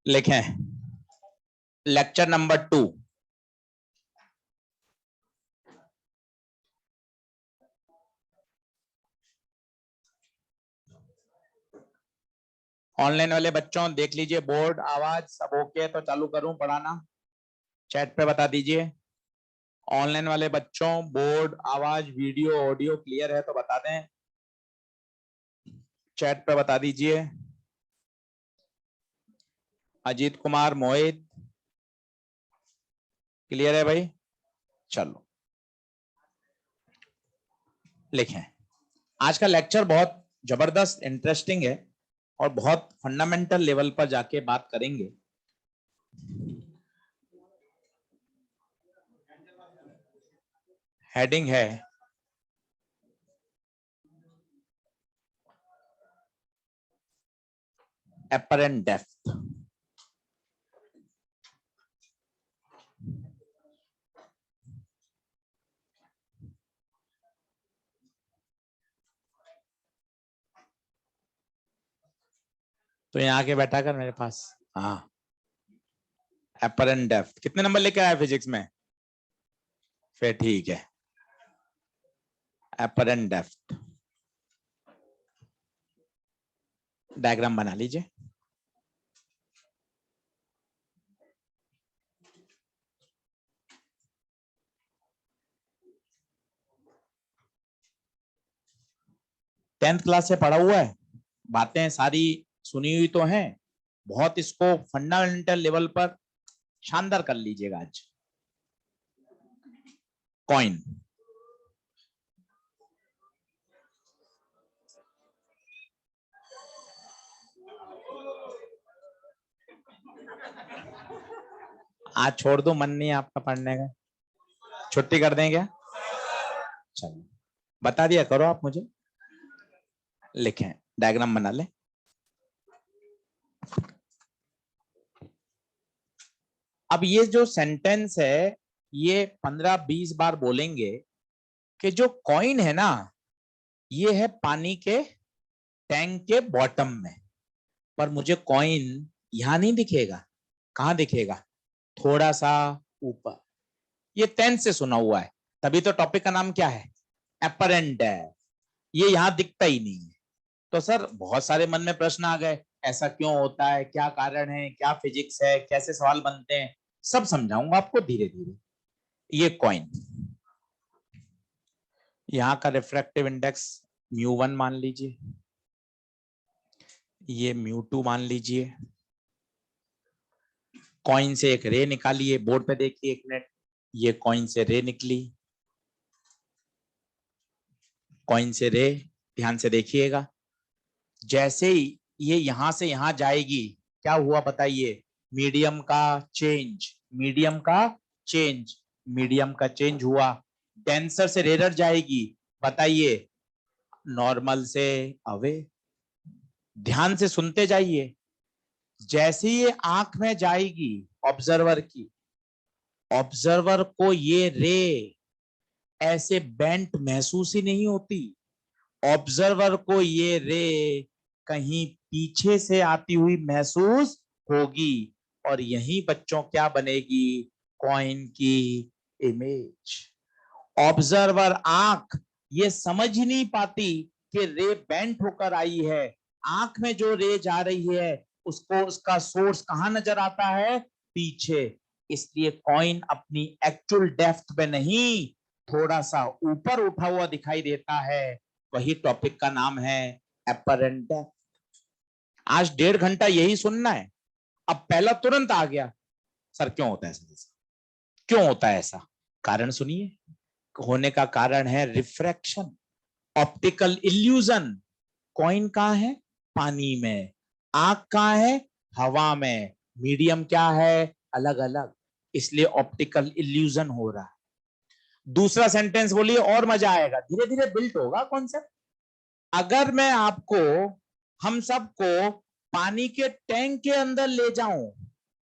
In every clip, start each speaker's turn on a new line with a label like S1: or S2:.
S1: लिखें lecture number 2। Online वाले बच्चों देख लीजिए, बोर्ड आवाज सब ओके तो चालू करूं पढ़ाना, चैट पे बता दीजिए। ऑनलाइन वाले बच्चों बोर्ड आवाज वीडियो ऑडियो क्लियर है तो बता दें, चैट पे बता दीजिए। अजीत कुमार, मोहित, क्लियर है भाई? चलो लिखें। आज का लेक्चर बहुत जबरदस्त इंटरेस्टिंग है और बहुत फंडामेंटल लेवल पर जाके बात करेंगे। हेडिंग है apparent depth। तो यहाँ आके बैठा कर मेरे पास। हाँ, apparent depth कितने नंबर लेके आया फिजिक्स में? फिर ठीक है, apparent depth डायग्राम बना लीजिए। टेंथ क्लास से पढ़ा हुआ है, बातें सारी सुनी हुई तो हैं, बहुत इसको फंडामेंटल लेवल पर शानदार कर लीजिएगा आज। कॉइन, आज छोड़ दो, मन नहीं आपका पढ़ने का, छुट्टी कर दें क्या? चलो बता दिया करो आप मुझे। लिखें, डायग्राम बना ले। अब ये जो सेंटेंस है ये 15-20 बार बोलेंगे कि जो कॉइन है ना ये है पानी के टैंक के बॉटम में, पर मुझे कॉइन यहां नहीं दिखेगा। कहां दिखेगा? थोड़ा सा ऊपर। ये टेंस से सुना हुआ है, तभी तो टॉपिक का नाम क्या है? एपरेंट है। ये यहां दिखता ही नहीं है। तो सर बहुत सारे मन में प्रश्न आ गए, ऐसा क्यों होता है, क्या कारण है, क्या फिजिक्स है, कैसे सवाल बनते हैं, सब समझाऊंगा आपको धीरे धीरे। ये कॉइन, यहां का रिफ्रैक्टिव इंडेक्स μ1 मान लीजिए, ये μ2 मान लीजिए। कॉइन से एक रे निकालिए, बोर्ड पे देखिए एक मिनट, ये कॉइन से रे निकली, कॉइन से रे, ध्यान से देखिएगा। जैसे ही ये यहां से यहां जाएगी क्या हुआ बताइए? मीडियम का चेंज, मीडियम का चेंज, मीडियम का चेंज हुआ। डेंसर से रेरर जाएगी, बताइए नॉर्मल से अवे। ध्यान से सुनते जाइए। जैसे ये आंख में जाएगी ऑब्जर्वर की, ऑब्जर्वर को ये रे ऐसे बेंट महसूस ही नहीं होती। ऑब्जर्वर को ये रे कहीं पीछे से आती हुई महसूस होगी, और यही बच्चों क्या बनेगी? कॉइन की इमेज। ऑब्जर्वर आंख ये समझ ही नहीं पाती कि रे बेंट होकर आई है। आंख में जो रे जा रही है उसको उसका सोर्स कहां नजर आता है? पीछे। इसलिए कॉइन अपनी एक्चुअल डेप्थ में नहीं, थोड़ा सा ऊपर उठा हुआ दिखाई देता है। वही टॉपिक का नाम है एपरेंट डेप्थ। आज 1.5 घंटा यही सुनना है। अब पहला तुरंत आ गया, सर क्यों होता है ऐसा? क्यों होता है ऐसा? कारण सुनिए। होने का कारण है रिफ्रैक्शन, ऑप्टिकल इल्यूजन। कॉइन कहां है? पानी में। आंख कहां है? हवा में। मीडियम क्या है? अलग अलग। इसलिए ऑप्टिकल इल्यूजन हो रहा है। दूसरा सेंटेंस बोलिए और मजा आएगा, धीरे धीरे बिल्ट होगा कॉन्सेप्ट। अगर मैं आपको, हम सबको पानी के टैंक के अंदर ले जाऊं,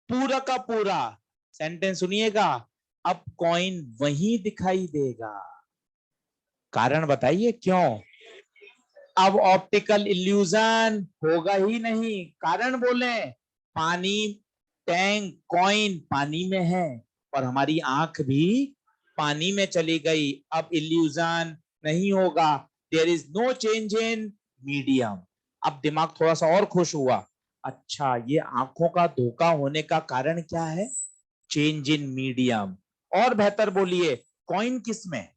S1: पूरा का पूरा, सेंटेंस सुनिएगा, अब कॉइन वहीं दिखाई देगा। कारण बताइए क्यों? अब ऑप्टिकल इल्यूजन होगा ही नहीं। कारण बोले, पानी टैंक कॉइन पानी में है और हमारी आंख भी पानी में चली गई। अब इल्यूजन नहीं होगा, there is no change in medium. अब दिमाग थोड़ा सा और खुश हुआ, अच्छा ये आंखों का धोखा होने का कारण क्या है? Change in medium. और बेहतर बोलिए, कॉइन किस में?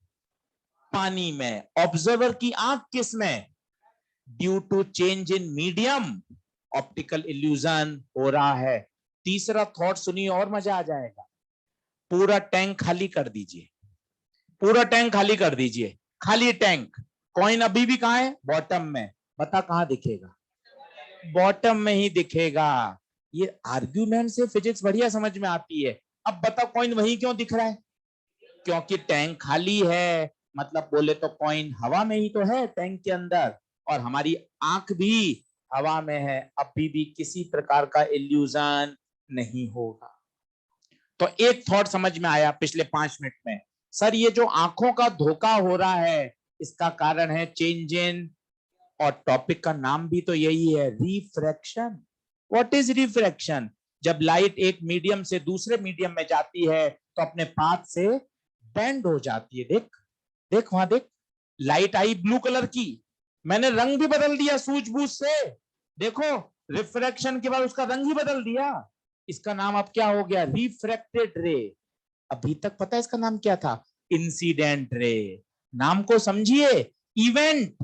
S1: पानी में। ऑब्जर्वर की आंख किस में? Due to change in medium optical illusion हो रहा है। तीसरा थॉट सुनिए और मजा आ जाएगा। पूरा टैंक खाली कर दीजिए, पूरा टैंक खाली कर दीजिए, खाली टैंक। कॉइन अभी भी कहां है? बॉटम में। बता कहां दिखेगा? बॉटम में ही दिखेगा। ये आर्ग्यूमेंट से फिजिक्स बढ़िया समझ में आती है। अब बता कॉइन वही क्यों दिख रहा है? क्योंकि टैंक खाली है, मतलब बोले तो कॉइन हवा में ही तो है टैंक के अंदर, और हमारी आंख भी हवा में है। अभी भी किसी प्रकार का इल्यूजन नहीं होगा। तो एक थॉट समझ में आया पिछले 5 मिनट में, सर ये जो आंखों का धोखा हो रहा है इसका कारण है चेंज इन, और टॉपिक का नाम भी तो यही है, रिफ्रैक्शन। What is refraction? जब लाइट एक मीडियम से दूसरे मीडियम में जाती है तो अपने पाथ से बेंड हो जाती है। देख देख वहां देख, लाइट आई ब्लू कलर की, मैंने रंग भी बदल दिया सूझबूझ से। देखो रिफ्रैक्शन के बाद उसका रंग ही बदल दिया। इसका नाम अब क्या हो गया? रिफ्रैक्टेड रे। अभी तक पता है इसका नाम क्या था? Incident ray. नाम को समझिए, इवेंट।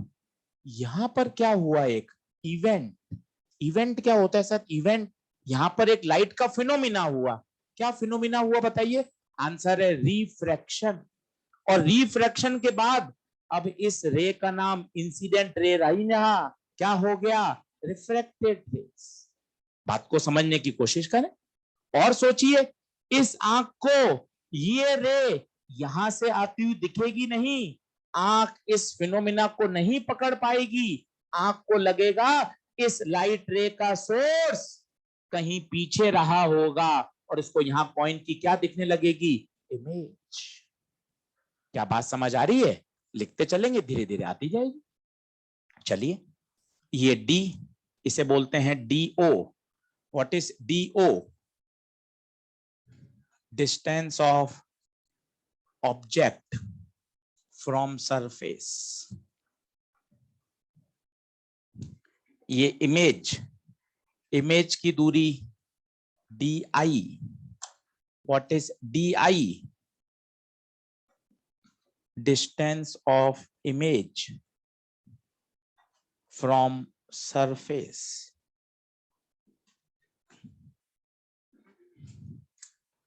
S1: यहां पर क्या हुआ? एक इवेंट। इवेंट क्या होता है सर? इवेंट, यहां पर एक लाइट का फिनोमिना हुआ। क्या फिनोमिना हुआ बताइए? आंसर है रिफ्रैक्शन। और रिफ्रैक्शन के बाद अब इस रे का नाम इंसिडेंट रे रही ना, क्या हो गया? Refracted rays. बात को समझने की कोशिश करें और सोचिए, इस आंख को ये रे यहां से आती हुई दिखेगी नहीं, आंख इस फिनोमिना को नहीं पकड़ पाएगी। आंख को लगेगा इस लाइट रे का सोर्स कहीं पीछे रहा होगा, और इसको यहां कॉइन की क्या दिखने लगेगी? इमेज। क्या बात समझ आ रही है? लिखते चलेंगे, धीरे धीरे आती जाएगी। चलिए, ये डी, इसे बोलते हैं D O. What is D O? Distance of object from surface. ये इमेज, इमेज की दूरी D I. What is D I? Distance of image from surface.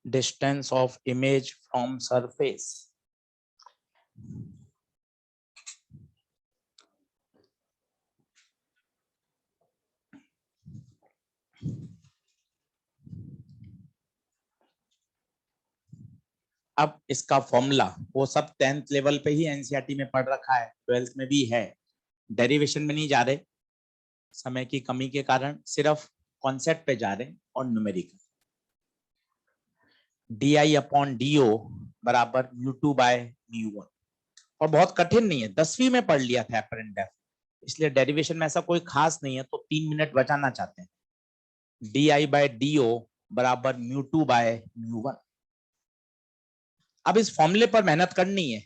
S1: Distance of image from surface. अब इसका फॉर्मूला वो सब 10th लेवल पे ही एनसीईआरटी में पढ़ रखा है, 12th में भी है। डेरिवेशन में नहीं जा रहे समय की कमी के कारण, सिर्फ कॉन्सेप्ट पे जा रहे हैं और numerical. D I upon D O बराबर म्यू2 बाय म्यू1। और बहुत कठिन नहीं है, 10वीं में पढ़ लिया था एपरेंट डेफ, इसलिए डेरिवेशन में ऐसा कोई खास नहीं है, तो 3 मिनट बचाना चाहते हैं। डी आई बाय डीओ बराबर म्यू2 बाय म्यू1। अब इस फॉर्मूले पर मेहनत करनी है।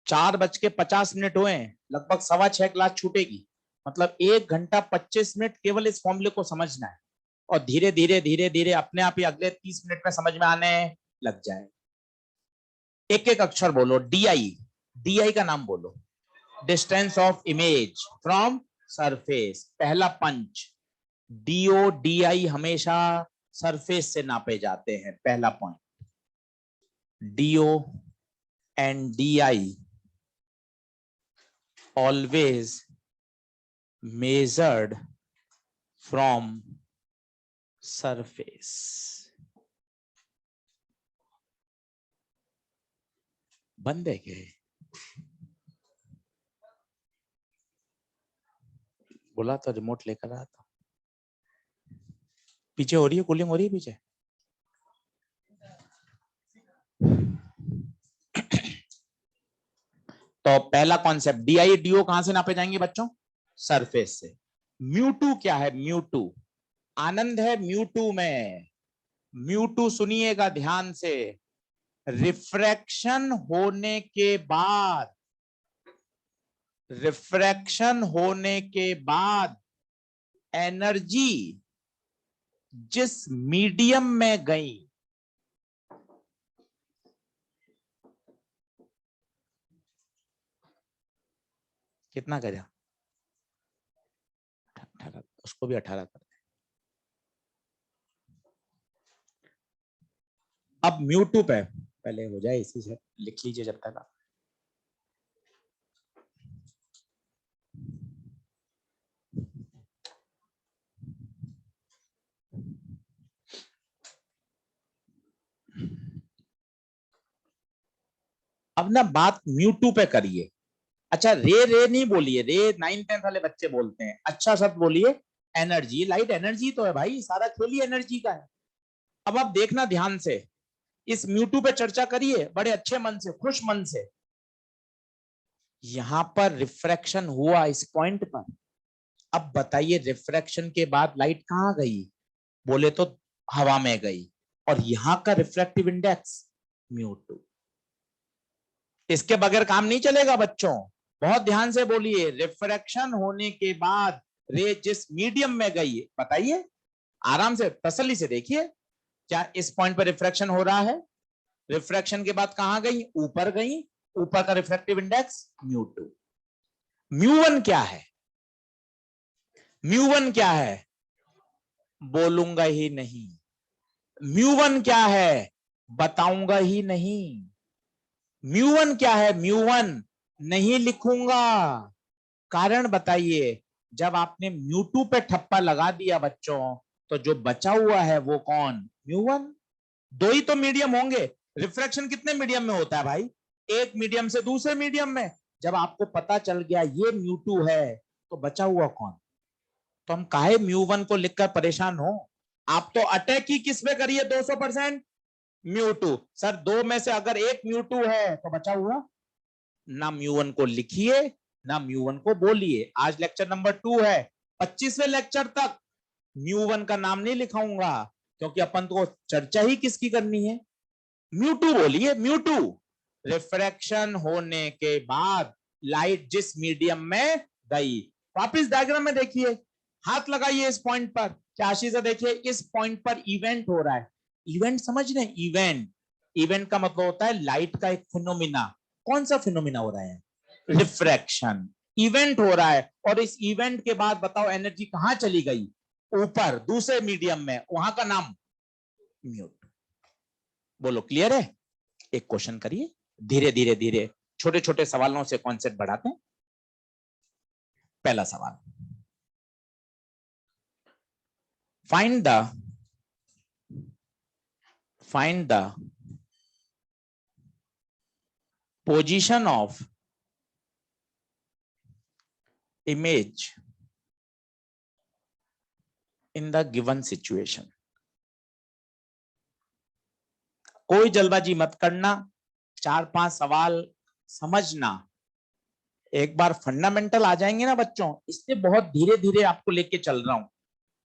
S1: 4:50 हुए हैं, लगभग 6:15 क्लास छूटेगी, मतलब 1 घंटा 25 मिनट केवल इस फॉर्मूले को समझना है, और धीरे धीरे धीरे धीरे अपने आप ही अगले 30 मिनट में समझ में आने लग जाए। एक एक अक्षर बोलो। डी आई, डी आई का नाम बोलो। Distance of image from surface. पहला पंच, डीओ डी आई हमेशा सरफेस से नापे जाते हैं, पहला point. D O and D I always measured from surface। बंद है क्या? बोला तो रिमोट लेकर आया था। पीछे हो रही है कूलिंग, हो रही है पीछे? तो पहला कॉन्सेप्ट, डी आई डीओ कहां से नापे जाएंगे बच्चों? सरफेस से। म्यू2 क्या है? म्यू2 आनंद है म्यू2 में। म्यू2 सुनिएगा ध्यान से, रिफ्रैक्शन होने के बाद, रिफ्रैक्शन होने के बाद एनर्जी जिस मीडियम में गई, कितना करें, 18, उसको भी 18 कर दे। अब म्यू2 पे पहले हो जाए, इसी से लिख लीजिए जब तक आप। अब ना बात म्यू2 पे करिए। अच्छा रे रे नहीं बोलिए, रे 9th-10th वाले बच्चे बोलते हैं, अच्छा शब्द बोलिए एनर्जी। लाइट एनर्जी तो है भाई, सारा खेल ही एनर्जी का है। अब आप देखना ध्यान से, इस म्यू2 पे चर्चा करिए बड़े अच्छे मन से, खुश मन से। यहां पर रिफ्रैक्शन हुआ इस पॉइंट पर। अब बताइए रिफ्रैक्शन के बाद लाइट कहां गई, बोले तो हवा में गई, और यहां का रिफ्रैक्टिव इंडेक्स म्यू2। इसके बगैर काम नहीं चलेगा बच्चों, बहुत ध्यान से बोलिए। रिफ्रैक्शन होने के बाद रे जिस मीडियम में गई, बताइए आराम से तसल्ली से देखिए, क्या इस पॉइंट पर रिफ्रैक्शन हो रहा है? रिफ्रैक्शन के बाद कहां गई, ऊपर गई, ऊपर का रिफ्रैक्टिव इंडेक्स म्यू2। म्यू1 क्या है, म्यू1 क्या है, बोलूंगा ही नहीं। म्यू1 क्या है, बताऊंगा ही नहीं। म्यू1 क्या है, म्यू1 नहीं लिखूंगा। कारण बताइए, जब आपने म्यू2 पे ठप्पा लगा दिया बच्चों, तो जो बचा हुआ है वो कौन, म्यू1। दो ही तो मीडियम होंगे। रिफ्रैक्शन कितने मीडियम में होता है भाई, एक मीडियम से दूसरे मीडियम में। जब आपको पता चल गया ये म्यू2 है, तो बचा हुआ कौन। तो हम काहे म्यू1 को लिखकर परेशान हो। आप तो अटैक ही किस पे करिए 200%, म्यू2। सर दो में से अगर एक म्यू2 है तो बचा हुआ, ना म्यू1 को लिखिए ना म्यू1 को बोलिए। आज लेक्चर नंबर 2 है, 25वें लेक्चर तक म्यू1 का नाम नहीं लिखाऊंगा, क्योंकि अपन को चर्चा ही किसकी करनी है। म्यू2 बोलिए, म्यू2। रिफ्रैक्शन होने के बाद लाइट जिस मीडियम में गई, वापिस डायग्राम में देखिए, हाथ लगाइए इस पॉइंट पर, चाशी से देखिए इस पॉइंट पर इवेंट हो रहा है। इवेंट समझ रहे हैं, इवेंट, इवेंट का मतलब होता है लाइट का एक फिनोमिना। कौन सा फिनोमिना हो रहा है, रिफ्रैक्शन। इवेंट हो रहा है, और इस इवेंट के बाद बताओ एनर्जी कहां चली गई, ऊपर दूसरे मीडियम में, वहां का नाम म्यू2। बोलो क्लियर है। एक क्वेश्चन करिए, धीरे धीरे धीरे छोटे छोटे सवालों से कॉन्सेप्ट बढ़ाते हैं। पहला सवाल, find the position of image in the given situation. कोई जल्दबाजी मत करना, 4-5 सवाल समझना। एक बार फंडामेंटल आ जाएंगे ना बच्चों, इसलिए बहुत धीरे धीरे आपको लेके चल रहा हूं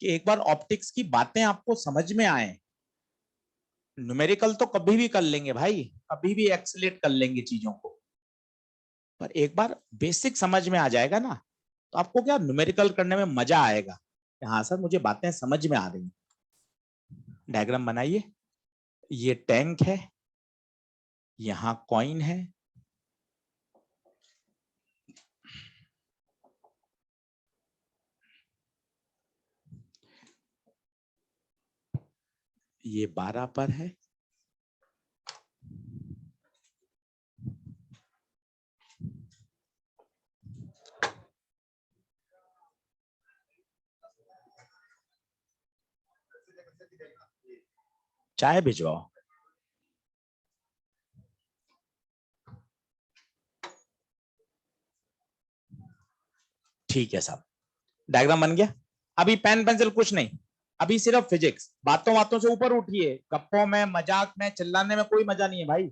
S1: कि एक बार ऑप्टिक्स की बातें आपको समझ में आए। न्यूमेरिकल तो कभी भी कर लेंगे भाई, कभी भी एक्सेलेट कर लेंगे चीजों को, पर एक बार बेसिक समझ में आ जाएगा ना, तो आपको क्या न्यूमेरिकल करने में मजा आएगा। हाँ सर मुझे बातें समझ में आ रही। डायग्राम बनाइए, ये टैंक है, यहां कॉइन है, ये 12 पर है, चाय भिजवाओ। ठीक है साहब, डायग्राम बन गया। अभी पेन पेंसिल कुछ नहीं, अभी सिर्फ फिजिक्स। बातों बातों से ऊपर उठिए, गप्पों में मजाक में चिल्लाने में कोई मजा नहीं है भाई।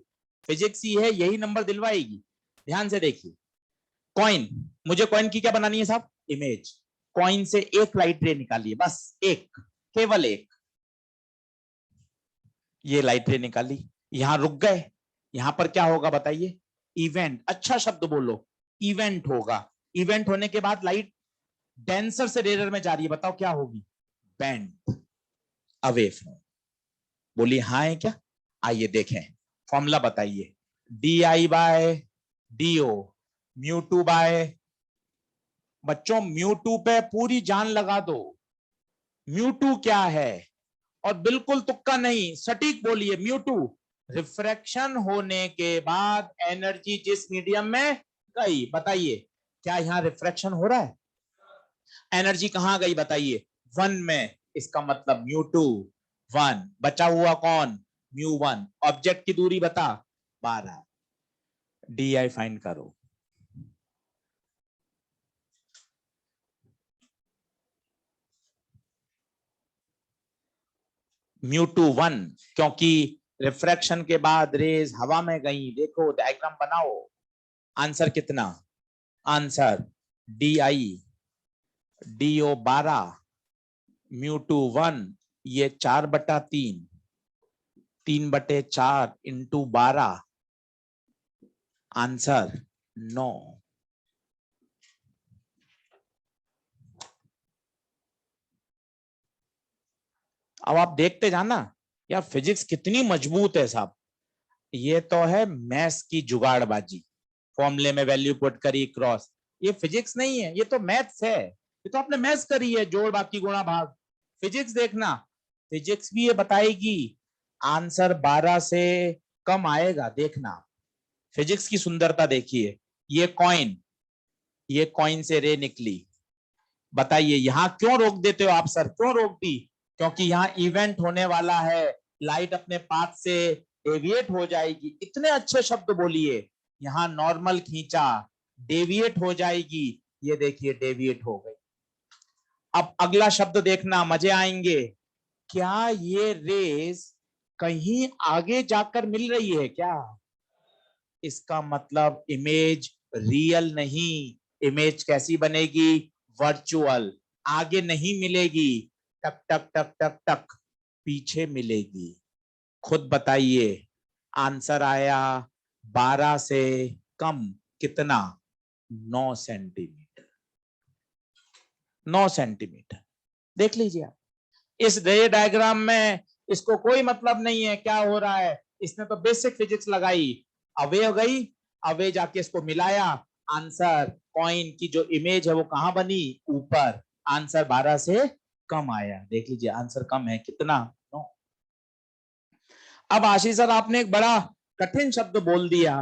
S1: फिजिक्स ही है, यही नंबर दिलवाएगी। ध्यान से देखिए, कॉइन, मुझे कॉइन की क्या बनानी है साहब, इमेज। कॉइन से एक लाइट रे निकालिए, बस एक। केवल एक। ये लाइट रे निकाली, यहां रुक गए, यहां पर क्या होगा बताइए? इवेंट। अच्छा शब्द बोलो, इवेंट होगा। इवेंट होने के बाद लाइट डेंसर से रेयर में जा रही है, बताओ क्या होगी? Bend away from. बोलिए हाँ है क्या? आइए देखें, फॉर्मूला बताइए। D I by D O, mu two by, बच्चों म्यू टू पे पूरी जान लगा दो। म्यू टू क्या है? और बिल्कुल तुक्का नहीं, सटीक बोलिए। म्यू टू रिफ्रैक्शन होने के बाद एनर्जी जिस मीडियम में गई, बताइए क्या यहां रिफ्रैक्शन हो रहा है? एनर्जी कहां गई बताइए? वन में। इसका मतलब म्यू टू वन, बचा हुआ कौन? Mu one. ऑब्जेक्ट की दूरी बता, 12। डी आई फाइंड करो। म्यू टू वन, क्योंकि रिफ्रैक्शन के बाद रेज हवा में गई। देखो डायग्राम बनाओ। आंसर कितना? Answer D I D O 12, mu two 1, ये 4/3, 3/4 इंटू 12, आंसर 9। अब आप देखते जाना यार, फिजिक्स कितनी मजबूत है साहब। ये तो है मैथ्स की जुगाड़बाजी, फॉर्मूले में वैल्यू पुट करी क्रॉस। ये फिजिक्स नहीं है, ये तो मैथ्स है। ये तो आपने मैथ्स करी है, जोड़ बाकी गुणा भाग। फिजिक्स देखना, फिजिक्स भी ये बताएगी आंसर 12 से कम आएगा। देखना फिजिक्स की सुंदरता देखिए। ये कॉइन से रे निकली, बताइए यहां क्यों रोक देते हो आप सर? क्यों रोक दी? क्योंकि यहाँ इवेंट होने वाला है, लाइट अपने पाथ से डेविएट हो जाएगी। इतने अच्छे शब्द बोलिए। यहाँ नॉर्मल खींचा, डेविएट हो जाएगी। ये देखिए डेविएट हो गई। अब अगला शब्द देखना, मजे आएंगे। क्या ये रेस कहीं आगे जाकर मिल रही है क्या? इसका मतलब इमेज रियल नहीं। इमेज कैसी बनेगी? वर्चुअल। आगे नहीं मिलेगी, टक टक टक टक टक पीछे मिलेगी। खुद बताइए। आंसर आया 12 से कम, कितना? 9 सेंटीमीटर। 9 सेंटीमीटर। देख लीजिए आप इस रे डायग्राम में, इसको कोई मतलब नहीं है क्या हो रहा है। इसने तो बेसिक फिजिक्स लगाई, अवे हो गई, अवे जाके इसको मिलाया। आंसर कॉइन की जो इमेज है वो कहां बनी? ऊपर। आंसर 12 से कम आया। देख लीजिए आंसर कम है, कितना? 9। अब आशीष सर आपने एक बड़ा कठिन शब्द बोल दिया,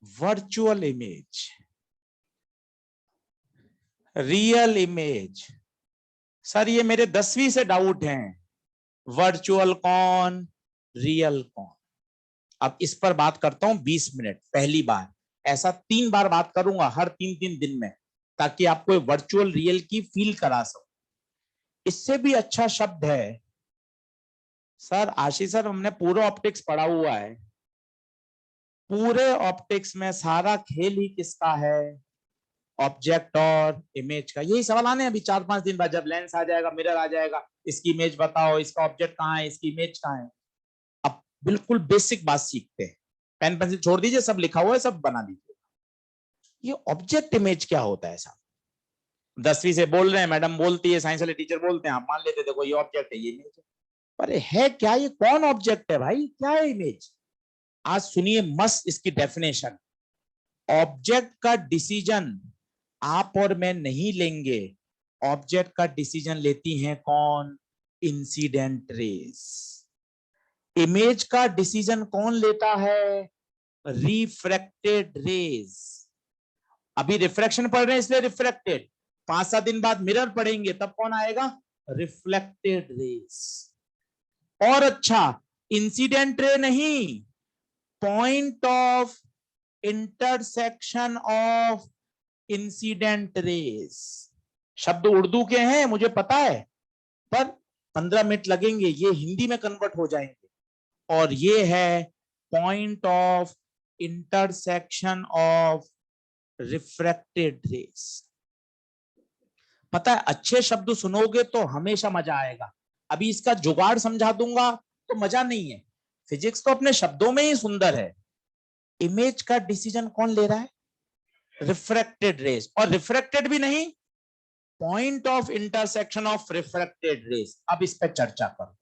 S1: virtual image, real image. Sir ये मेरे 10वीं से डाउट हैं, वर्चुअल कौन, रियल कौन। अब इस पर बात करता हूं 20 मिनट, पहली बार। ऐसा 3 बार बात करूंगा हर 3-3 दिन में, ताकि आपको वर्चुअल रियल की फील करा सकूं। इससे भी अच्छा शब्द है सर, आशीष सर हमने पूरा ऑप्टिक्स पढ़ा हुआ है। पूरे ऑप्टिक्स में सारा खेल ही किसका है? ऑब्जेक्ट और इमेज का। यही सवाल आने अभी 4-5 दिन बाद, जब लेंस आ जाएगा, मिरर आ जाएगा, इसकी इमेज बताओ, इसका ऑब्जेक्ट कहाँ है, इसकी इमेज कहाँ है। अब बिल्कुल बेसिक बात सीखते हैं। पेन पेंसिल छोड़ दीजिए, सब लिखा हुआ है, सब बना दीजिए। ये ऑब्जेक्ट इमेज क्या होता है साहब? 10वीं से बोल रहे हैं, मैडम बोलती है, साइंस वाले टीचर बोलते हैं, आप मान लेते देखो ये ऑब्जेक्ट है, ये इमेज है। पर है क्या? ये कौन ऑब्जेक्ट है भाई? क्या है इमेज? आज सुनिए मस्त इसकी डेफिनेशन। ऑब्जेक्ट का डिसीजन आप और मैं नहीं लेंगे। ऑब्जेक्ट का डिसीजन लेती हैं कौन? Incident rays. इमेज का डिसीजन कौन लेता है? Refracted raise. अभी रिफ्रैक्शन पढ़ रहे हैं इसलिए रिफ्रैक्टेड, 5-7 दिन बाद मिरर पढ़ेंगे तब कौन आएगा? Reflected raise. और अच्छा, इंसिडेंट रे नहीं, point of intersection of incident raise. शब्द उर्दू के हैं मुझे पता है, पर 15 मिनट लगेंगे, ये हिंदी में कन्वर्ट हो जाएंगे। और ये है point of intersection of refracted rays. पता है अच्छे शब्द सुनोगे तो हमेशा मजा आएगा, अभी इसका जुगाड़ समझा दूंगा तो मजा नहीं है। फिजिक्स तो अपने शब्दों में ही सुंदर है। इमेज का डिसीजन कौन ले रहा है? रिफ्रैक्टेड रेज, और रिफ्रैक्टेड भी नहीं, point of intersection of refracted rays. अब इस पर चर्चा करो।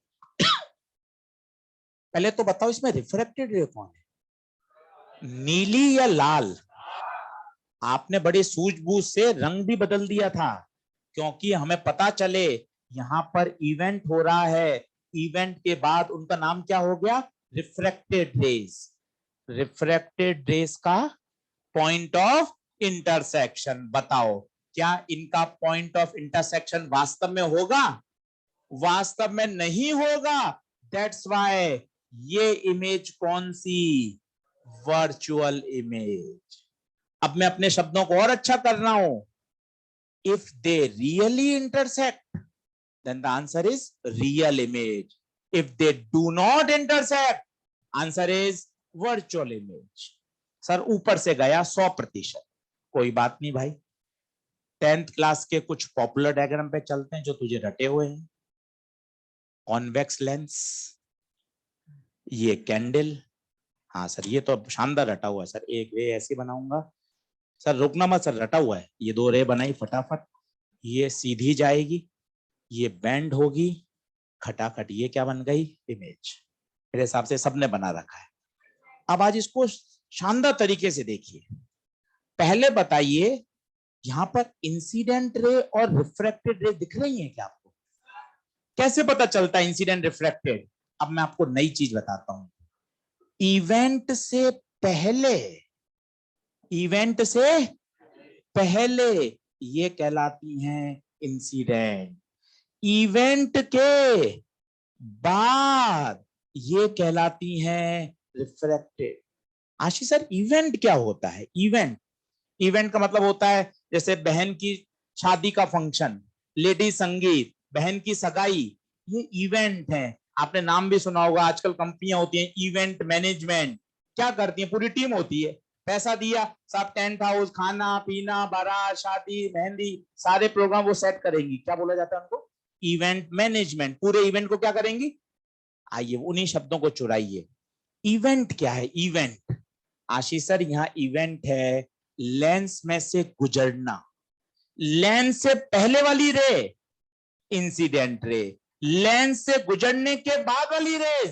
S1: पहले तो बताओ इसमें रिफ्रैक्टेड रे कौन है, नीली या लाल? आपने बड़े सूझबूझ से रंग भी बदल दिया था, क्योंकि हमें पता चले यहां पर इवेंट हो रहा है, इवेंट के बाद उनका नाम क्या हो गया? Refracted rays. रिफ्रैक्टेड रेज का पॉइंट ऑफ इंटरसेक्शन बताओ, क्या इनका पॉइंट ऑफ इंटरसेक्शन वास्तव में होगा? वास्तव में नहीं होगा। दैट्स वाई ये इमेज कौन सी? Virtual image. अब मैं अपने शब्दों को और अच्छा कर रहा हूं। If they really intersect then the answer is real image. If they do not intersect, answer is virtual image. Sir ऊपर से गया 100%, कोई बात नहीं भाई। 10th क्लास के कुछ पॉपुलर डायग्राम पे चलते हैं जो तुझे रटे हुए हैं। कॉन्वेक्स लेंस, ये कैंडल, हाँ सर ये तो शानदार रटा हुआ है सर, एक रे ऐसे बनाऊंगा सर, रुकना मत सर, रटा हुआ है। ये 2 रे बनाई फटाफट, ये सीधी जाएगी, ये बैंड होगी, खटाखट ये क्या बन गई? इमेज। मेरे हिसाब से सबने बना रखा है। अब आज इसको शानदार तरीके से देखिए। पहले बताइए यहां पर इंसिडेंट रे और रिफ्रैक्टेड रे दिख रही है क्या आपको? कैसे पता चलता है इंसिडेंट रिफ्रैक्टेड? अब मैं आपको नई चीज बताता हूं। इवेंट से पहले, इवेंट से पहले ये कहलाती हैं इंसिडेंट, इवेंट के बाद ये कहलाती हैं रिफ्रैक्टेड। आशीष सर इवेंट क्या होता है? इवेंट, इवेंट का मतलब होता है जैसे बहन की शादी का फंक्शन, लेडी संगीत, बहन की सगाई, ये इवेंट है। आपने नाम भी सुना होगा, आजकल कंपनियां होती हैं इवेंट मैनेजमेंट, क्या करती हैं? पूरी टीम होती है, पैसा दिया, सब टेंट हाउस, खाना पीना, बारात, शादी, मेहंदी, सारे प्रोग्राम वो सेट करेंगी। क्या बोला जाता है उनको? Event management. पूरे इवेंट को क्या करेंगी? आइए उन्हीं शब्दों को चुराइए। इवेंट क्या है? इवेंट आशीष सर यहां इवेंट है लेंस में से गुजरना, लेंस से पहले वाली रे इंसिडेंट रे, लेंस से गुजरने के बाद वाली रे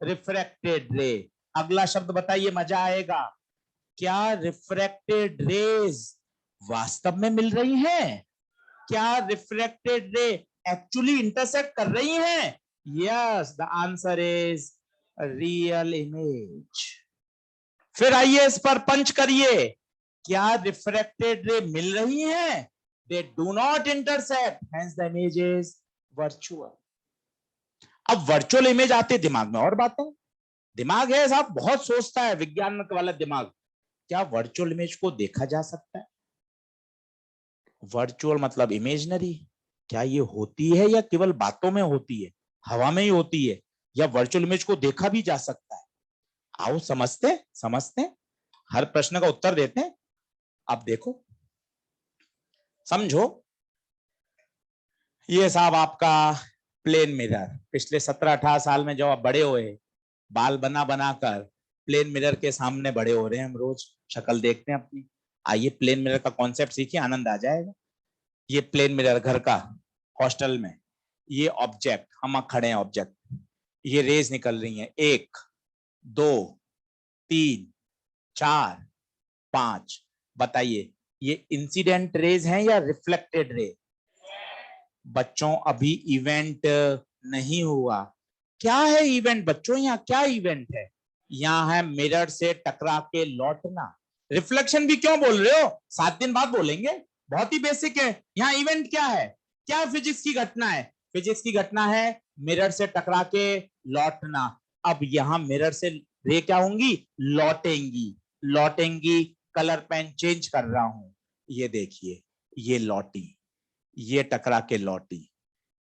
S1: रिफ्रैक्टेड रे। अगला शब्द बताइए, मजा आएगा। क्या रिफ्रैक्टेड रेज वास्तव में मिल रही हैं? क्या रिफ्रैक्टेड रे एक्चुअली इंटरसेक्ट कर रही हैं? Yes, the answer is real image. फिर आइए इस पर पंच करिए, क्या रिफ्रैक्टेड रे मिल रही हैं? दे do not intersect, hence the image is virtual. अब वर्चुअल इमेज आते दिमाग में और बातें। दिमाग है साहब, बहुत सोचता है, विज्ञान वाला दिमाग। क्या वर्चुअल इमेज को देखा जा सकता है? वर्चुअल मतलब इमेजनरी। क्या ये होती है या केवल बातों में होती है, हवा में ही होती है, या वर्चुअल इमेज को देखा भी जा सकता है? आओ समझते समझते, हर प्रश्न का उत्तर देते हैं। अब देखो, समझो, ये साहब आपका प्लेन मिरर, पिछले 17-18 साल में जब आप बड़े हुए, बाल बना बनाकर प्लेन मिरर के सामने बड़े हो रहे हैं, हम रोज शक्ल देखते हैं अपनी। आइए प्लेन मिरर का कॉन्सेप्ट सीखिए, आनंद आ जाएगा। ये प्लेन मिरर घर का, हॉस्टल में, ये ऑब्जेक्ट, हम खड़े हैं ऑब्जेक्ट, ये रेज निकल रही हैं, 1 2 3 4 5। बताइए ये इंसिडेंट रेज हैं या रिफ्लेक्टेड रे? बच्चों अभी इवेंट नहीं हुआ। क्या है इवेंट बच्चों? यहाँ क्या इवेंट है? यहाँ है मिरर से टकरा के लौटना। रिफ्लेक्शन भी क्यों बोल रहे हो, 7 दिन बाद बोलेंगे, बहुत ही बेसिक है। यहाँ इवेंट क्या है? क्या फिजिक्स की घटना है? फिजिक्स की घटना है मिरर से टकरा के लौटना। अब यहाँ मिरर से रे क्या होंगी? लौटेंगी, लौटेंगी। कलर पेन चेंज कर रहा हूं, ये देखिए, ये लौटी, ये टकरा के लौटी,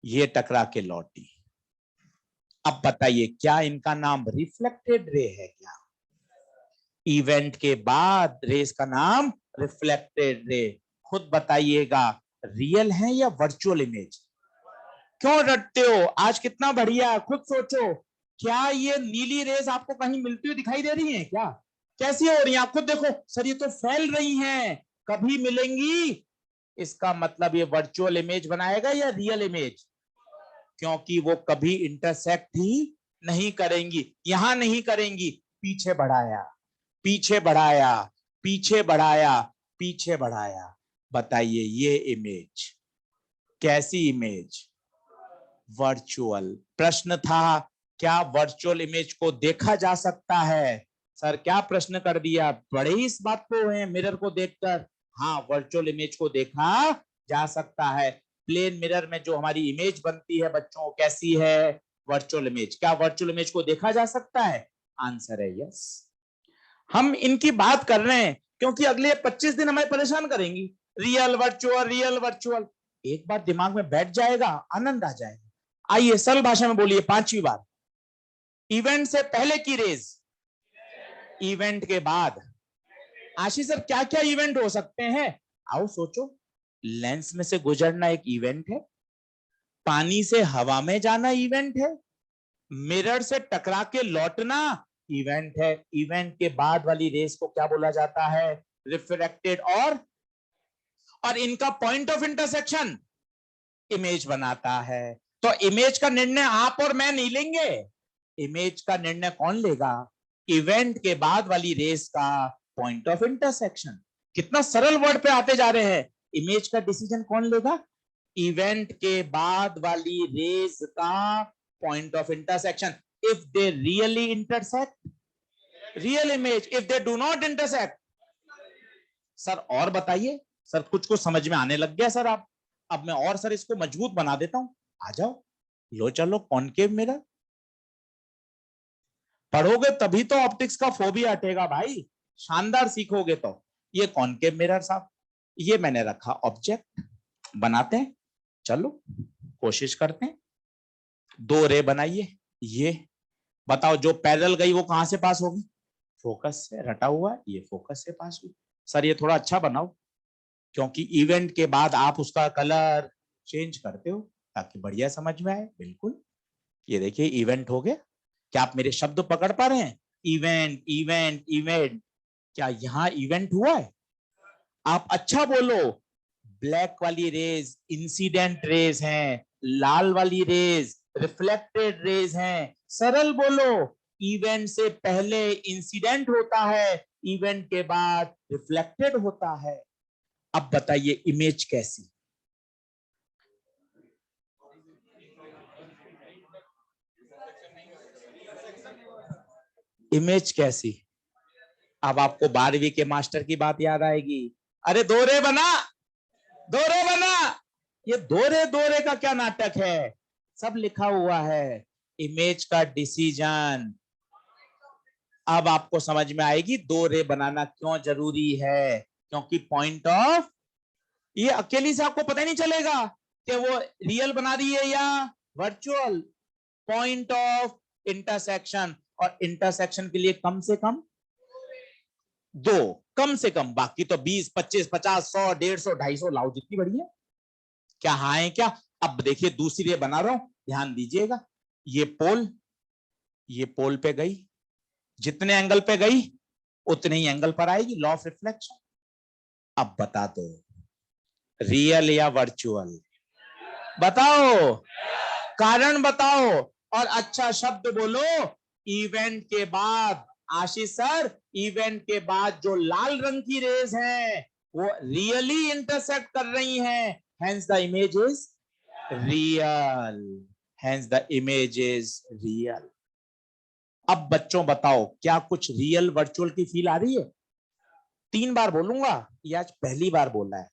S1: ये टकरा के लौटी। अब बताइए क्या इनका नाम रिफ्लेक्टेड रे है क्या? इवेंट के बाद रेस का नाम रिफ्लेक्टेड रे। खुद बताइएगा, रियल है या वर्चुअल इमेज? क्यों रटते हो? आज कितना बढ़िया, खुद सोचो, क्या ये नीली रेज आपको कहीं मिलती हुई दिखाई दे रही है क्या? कैसी हो रही है? आप खुद देखो सर, ये तो फैल रही हैं, कभी मिलेंगी। इसका मतलब ये वर्चुअल इमेज बनाएगा या रियल इमेज? क्योंकि वो कभी इंटरसेक्ट ही नहीं करेंगी, यहां नहीं करेंगी। पीछे बढ़ाया, पीछे बढ़ाया, पीछे बढ़ाया, पीछे बढ़ाया, बताइए ये इमेज कैसी इमेज? वर्चुअल। प्रश्न था क्या वर्चुअल इमेज को देखा जा सकता है? सर क्या प्रश्न कर दिया, बड़े ही इस बात को है मिरर को देखकर। हाँ, वर्चुअल इमेज को देखा जा सकता है। प्लेन मिरर में जो हमारी इमेज बनती है बच्चों, कैसी है? Virtual image. क्या वर्चुअल इमेज को देखा जा सकता है? आंसर है यस। हम इनकी बात कर रहे हैं क्योंकि अगले 25 दिन हमें परेशान करेंगी, रियल वर्चुअल, रियल वर्चुअल। एक बार दिमाग में बैठ जाएगा, आनंद आ जाएगा। आइए सरल भाषा में बोलिए 5वीं बार। इवेंट से पहले की रेज, इवेंट के बाद। आशीष सर क्या क्या इवेंट हो सकते हैं? आओ सोचो। लेंस में से गुजरना एक इवेंट है, पानी से हवा में जाना इवेंट है, मिरर से टकरा के लौटना इवेंट है। इवेंट के बाद वाली रेस को क्या बोला जाता है? रिफ्रैक्टेड। और इनका पॉइंट ऑफ इंटरसेक्शन इमेज बनाता है। तो इमेज का निर्णय आप और मैं नहीं लेंगे, इमेज का निर्णय कौन लेगा? इवेंट के बाद वाली रेस का पॉइंट ऑफ इंटरसेक्शन। कितना सरल वर्ड पे आते जा रहे हैं। इमेज का डिसीजन कौन लेगा? इवेंट के बाद वाली रेस का point of intersection. If they really intersect, real image. If they do not intersect. Sir और बताइए। सर कुछ को समझ में आने लग गया सर आप। अब मैं और सर इसको मजबूत बना देता हूं। आ जाओ, लो चलो कॉनकेव मिरर। पढ़ोगे तभी तो ऑप्टिक्स का फोबिया हटेगा भाई, शानदार सीखोगे तो। ये कॉनकेव मिरर साहब, ये मैंने रखा ऑब्जेक्ट, बनाते हैं। चलो कोशिश करते हैं। 2 रे बनाइए। ये बताओ जो पैरेलल गई वो कहां से पास होगी? फोकस से। रटा हुआ है, ये फोकस से पास हुई। सर ये थोड़ा अच्छा बनाओ, क्योंकि इवेंट के बाद आप उसका कलर चेंज करते हो ताकि बढ़िया समझ में आए। बिल्कुल, ये देखिए इवेंट हो गया। क्या आप मेरे शब्द पकड़ पा रहे हैं? Event, event, event. क्या यहां इवेंट हुआ है? आप अच्छा बोलो। ब्लैक वाली रेज इंसिडेंट रेज हैं, लाल वाली रेज रिफ्लेक्टेड रेज हैं। सरल बोलो। इवेंट से पहले इंसिडेंट होता है, इवेंट के बाद रिफ्लेक्टेड होता है। अब बताइए इमेज कैसी? इमेज कैसी? अब आपको 12वीं के मास्टर की बात याद आएगी। अरे दोरे बना, दोरे बना। ये दोरे दोरे का क्या नाटक है? सब लिखा हुआ है। इमेज का डिसीजन। अब आपको समझ में आएगी दो रे बनाना क्यों जरूरी है। क्योंकि पॉइंट ऑफ, ये अकेली से आपको पता ही नहीं चलेगा कि वो रियल बना रही है या वर्चुअल। पॉइंट ऑफ इंटरसेक्शन, और इंटरसेक्शन के लिए कम से कम 2, कम से कम। बाकी तो 20, 25, 50, 100, 150, 250 लाओ जितनी बड़ी है। क्या हाँ है क्या? अब देखिए दूसरी रे बना रहा हूं, ध्यान दीजिएगा। ये पोल पे गई, जितने एंगल पे गई उतने ही एंगल पर आएगी, लॉ ऑफ रिफ्लेक्शन। अब बता दो रियल या वर्चुअल? बताओ, कारण बताओ, और अच्छा शब्द बोलो। इवेंट के बाद, आशीष सर, इवेंट के बाद जो लाल रंग की रेज हैं वो रियली इंटरसेक्ट कर रही हैं, hence the image is real. Hence the image is real. अब बच्चों बताओ क्या कुछ रियल वर्चुअल की फील आ रही है? 3 बार बोलूंगा, ये आज पहली बार बोला है।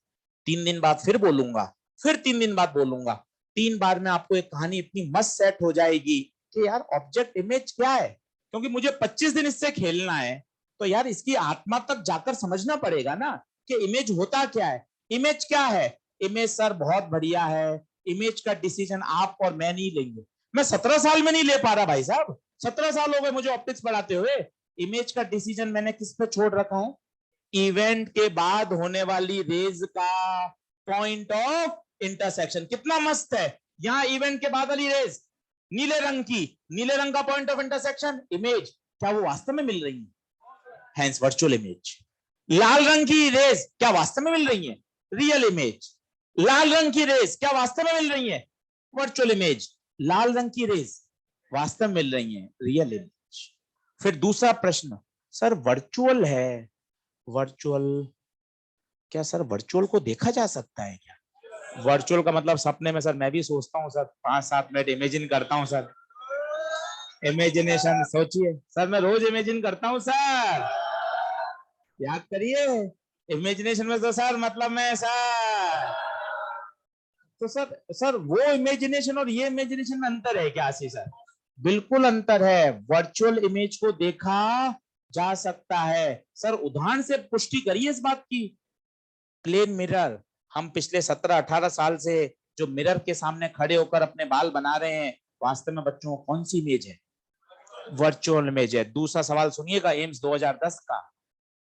S1: 3 दिन बाद फिर बोलूंगा, फिर 3 दिन बाद बोलूंगा। 3 बार में आपको एक कहानी इतनी मस्त सेट हो जाएगी कि यार ऑब्जेक्ट इमेज क्या है। क्योंकि मुझे 25 दिन इससे खेलना है, तो यार इसकी आत्मा तक जाकर समझना पड़ेगा ना कि इमेज होता क्या है। इमेज क्या है? इमेज सर बहुत बढ़िया है। इमेज का डिसीजन आप और मैं नहीं लेंगे। मैं 17 साल में नहीं ले पा रहा भाई साहब, 17 साल हो गए मुझे ऑप्टिक्स पढ़ाते हुए। इमेज का डिसीजन मैंने किस पे छोड़ रखा है? इवेंट के बाद होने वाली रेज का पॉइंट ऑफ इंटरसेक्शन। कितना मस्त है। यहां इवेंट के बाद वाली रेज नीले रंग की, नीले रंग का पॉइंट ऑफ इंटरसेक्शन इमेज, क्या वो वास्तव में मिल रही है? Hence virtual image. लाल रंग की रेज क्या वास्तव में मिल रही है? Real image. लाल रंग की रेज क्या वास्तव में मिल रही है? Virtual image. लाल रंग की रेज वास्तव में मिल रही है, रियल इमेज। फिर दूसरा प्रश्न, सर वर्चुअल है, वर्चुअल क्या सर वर्चुअल को देखा जा सकता है क्या? वर्चुअल का मतलब सपने में सर, मैं भी सोचता हूँ सर, 5-7 मिनट इमेजिन करता हूँ सर। इमेजिनेशन सोचिए सर, मैं रोज इमेजिन करता हूँ सर, याद करिए। इमेजिनेशन में तो सर मतलब मैं सर, तो सर वो इमेजिनेशन और ये इमेजिनेशन में अंतर है क्या आशीष सर? बिल्कुल अंतर है। वर्चुअल इमेज को देखा जा सकता है सर। उदाहरण से पुष्टि करिए इस बात की। प्लेन मिरर, हम पिछले 17-18 साल से जो मिरर के सामने खड़े होकर अपने बाल बना रहे हैं, वास्तव में बच्चों कौन सी इमेज है? वर्चुअल इमेज है। दूसरा सवाल सुनिएगा, एम्स 2010 का,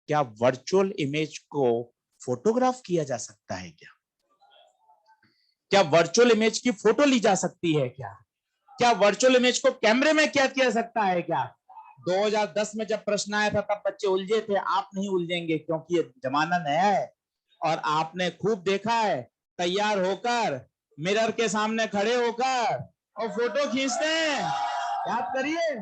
S1: क्या वर्चुअल इमेज को फोटोग्राफ किया जा सकता है क्या? क्या वर्चुअल इमेज की फोटो ली जा सकती है क्या? क्या वर्चुअल इमेज को कैमरे में क्या किया सकता है क्या? 2010 में जब प्रश्न आया था तब बच्चे उलझे थे, आप नहीं उलझेंगे क्योंकि ये जमाना नया है और आपने खूब देखा है। तैयार होकर मिरर के सामने खड़े होकर और फोटो खींचते हैं, याद करिए।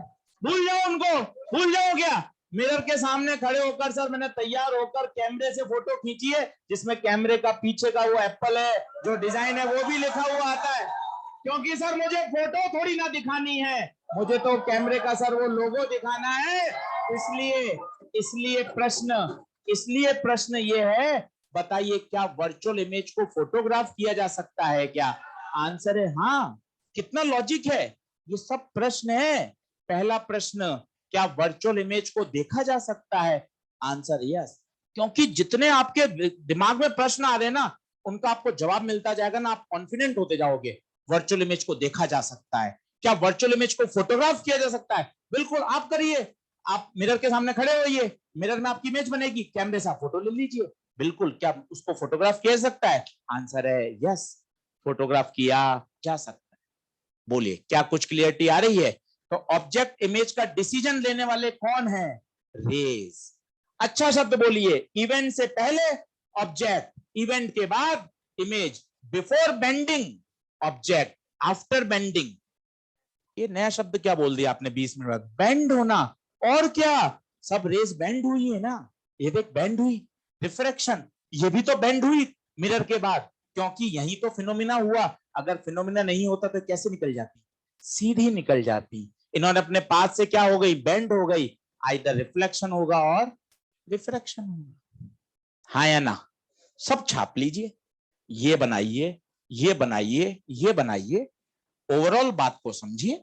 S1: भूल जाओ उनको, भूल जाओ क्या? मिरर के सामने खड़े होकर सर मैंने तैयार होकर कैमरे से फोटो खींची है, जिसमें कैमरे का पीछे का वो एप्पल है, जो डिजाइन है वो भी लिखा हुआ आता है। क्योंकि सर मुझे फोटो थोड़ी ना दिखानी है, मुझे तो कैमरे का सर वो लोगो दिखाना है। इसलिए इसलिए प्रश्न ये है, बताइए क्या वर्चुअल इमेज को फोटोग्राफ किया जा सकता है क्या? आंसर है हाँ। कितना लॉजिक है, ये सब प्रश्न है। पहला प्रश्न, क्या वर्चुअल इमेज को देखा जा सकता है? Answer yes. क्योंकि जितने आपके दिमाग में प्रश्न आ रहे हैं ना, उनका आपको जवाब मिलता जाएगा ना, आप कॉन्फिडेंट होते जाओगे। वर्चुअल इमेज को देखा जा सकता है। क्या वर्चुअल इमेज को फोटोग्राफ किया जा सकता है? बिल्कुल, आप करिए। आप मिरर के सामने खड़े होइए, मिरर में आपकी इमेज बनेगी, कैमरे से आप फोटो ले लीजिए। बिल्कुल, क्या उसको फोटोग्राफ किया जा सकता है? आंसर है यस, फोटोग्राफ किया जा सकता है। बोलिए, क्या कुछ क्लियरिटी आ रही है? तो ऑब्जेक्ट इमेज का डिसीजन लेने वाले कौन है? रेज। अच्छा शब्द बोलिए, इवेंट से पहले ऑब्जेक्ट, इवेंट के बाद image. Before bending object, after bending. ये नया शब्द क्या बोल दिया आपने 20 मिनट बाद? बेंड होना। और क्या, सब रेस बेंड हुई है ना, ये देख बेंड हुई। रिफ्रैक्शन, ये भी तो बेंड हुई मिरर के बाद, क्योंकि यही तो फिनोमिना हुआ। अगर फिनोमिना नहीं होता तो कैसे निकल जाती? सीधी निकल जाती। इन्होंने अपने पाथ से क्या हो गई? बेंड हो गई। आइदर रिफ्लेक्शन होगा और रिफ्रैक्शन होगा। हाँ या ना? सब छाप लीजिए, ये बनाइए, ये बनाइए, ये बनाइए, ओवरऑल बात को समझिए।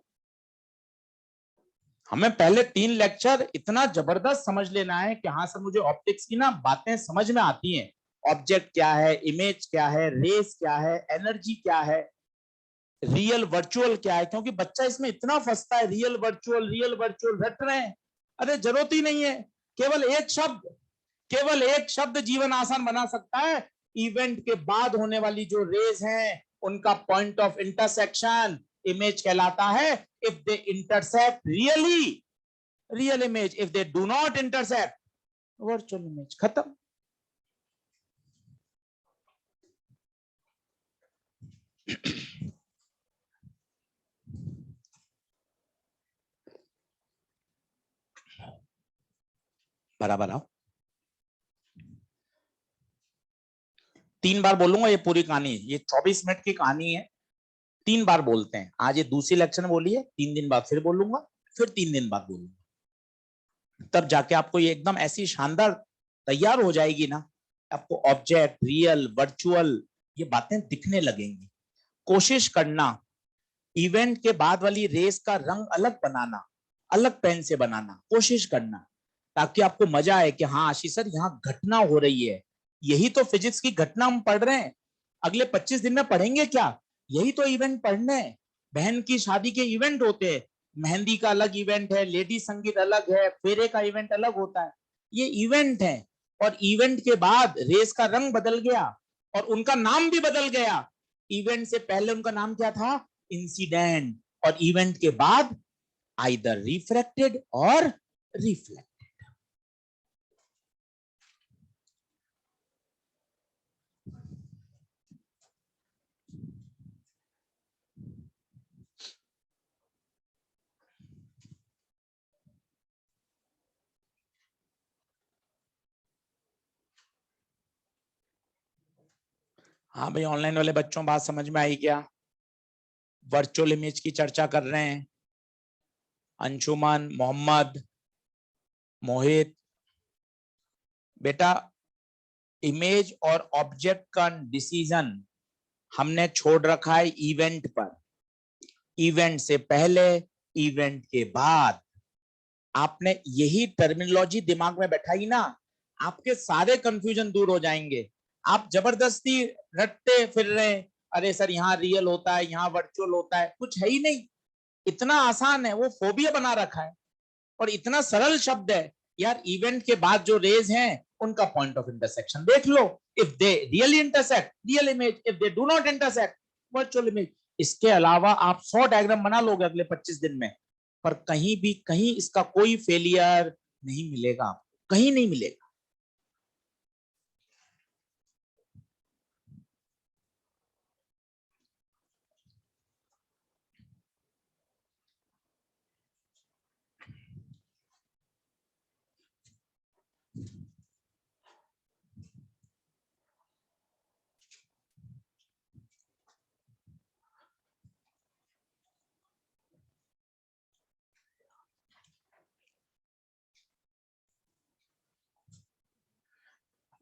S1: हमें पहले 3 लेक्चर इतना जबरदस्त समझ लेना है कि हाँ सर मुझे ऑप्टिक्स की ना बातें समझ में आती हैं। ऑब्जेक्ट क्या है, इमेज क्या है, रेस क्या है, एनर्जी क्या है, रियल वर्चुअल क्या है। क्योंकि बच्चा इसमें इतना फंसता है, रियल वर्चुअल रट रहे हैं। अरे जरूरत ही नहीं है। केवल एक शब्द जीवन आसान बना सकता है। इवेंट के बाद होने वाली जो रेज हैं, उनका पॉइंट ऑफ इंटरसेक्शन इमेज कहलाता है। If they intersect really, real image. If they do not intersect, virtual image. खत्म। बराबर आओ। 3 बार बोलूंगा ये पूरी कहानी, ये 24 मिनट की कहानी है। 3 बार बोलते हैं। आज ये दूसरी लेक्चर में बोलिए, 3 दिन बाद फिर बोलूंगा, फिर 3 दिन बाद बोलूंगा। तब जाके आपको ये एकदम ऐसी शानदार तैयार हो जाएगी ना, आपको ऑब्जेक्ट, रियल, वर्चुअल, ये बातें दिखने लगेंगी। कोशिश करना इवेंट के बाद वाली रेस का रंग अलग बनाना, अलग पेन से बनाना कोशिश करना, ताकि आपको मजा आए कि हाँ आशीष सर यहाँ घटना हो रही है। यही तो फिजिक्स की घटना हम पढ़ रहे हैं। अगले 25 दिन में पढ़ेंगे क्या? यही तो इवेंट पढ़ने हैं। बहन की शादी के इवेंट होते हैं, मेहंदी का अलग इवेंट है, लेडी संगीत अलग है, फेरे का इवेंट अलग होता है। ये इवेंट है। और इवेंट के बाद रेस का रंग बदल गया, और उनका नाम भी बदल गया। इवेंट से पहले उनका नाम क्या था? इंसिडेंट। और इवेंट के बाद आइदर रिफ्रैक्टेड और रिफ्लेक्ट। हाँ भाई, ऑनलाइन वाले बच्चों, बात समझ में आई क्या? वर्चुअल इमेज की चर्चा कर रहे हैं। अंशुमन, मोहम्मद, मोहित, बेटा इमेज और ऑब्जेक्ट का डिसीजन हमने छोड़ रखा है इवेंट पर। इवेंट से पहले, इवेंट के बाद। आपने यही टर्मिनोलॉजी दिमाग में बैठाई ना, आपके सारे कंफ्यूजन दूर हो जाएंगे। आप जबरदस्ती रटते फिर रहे, अरे सर यहाँ रियल होता है, यहाँ वर्चुअल होता है, कुछ है ही नहीं। इतना आसान है, वो फोबिया बना रखा है। और इतना सरल शब्द है यार। इवेंट के बाद जो रेज हैं उनका पॉइंट ऑफ इंटरसेक्शन देख लो। If they really intersect, real image. If they do not intersect, virtual image. इसके अलावा आप 100 डायग्राम बना लोगे अगले 25 दिन में, पर कहीं भी कहीं इसका कोई फेलियर नहीं मिलेगा आपको, कहीं नहीं मिलेगा।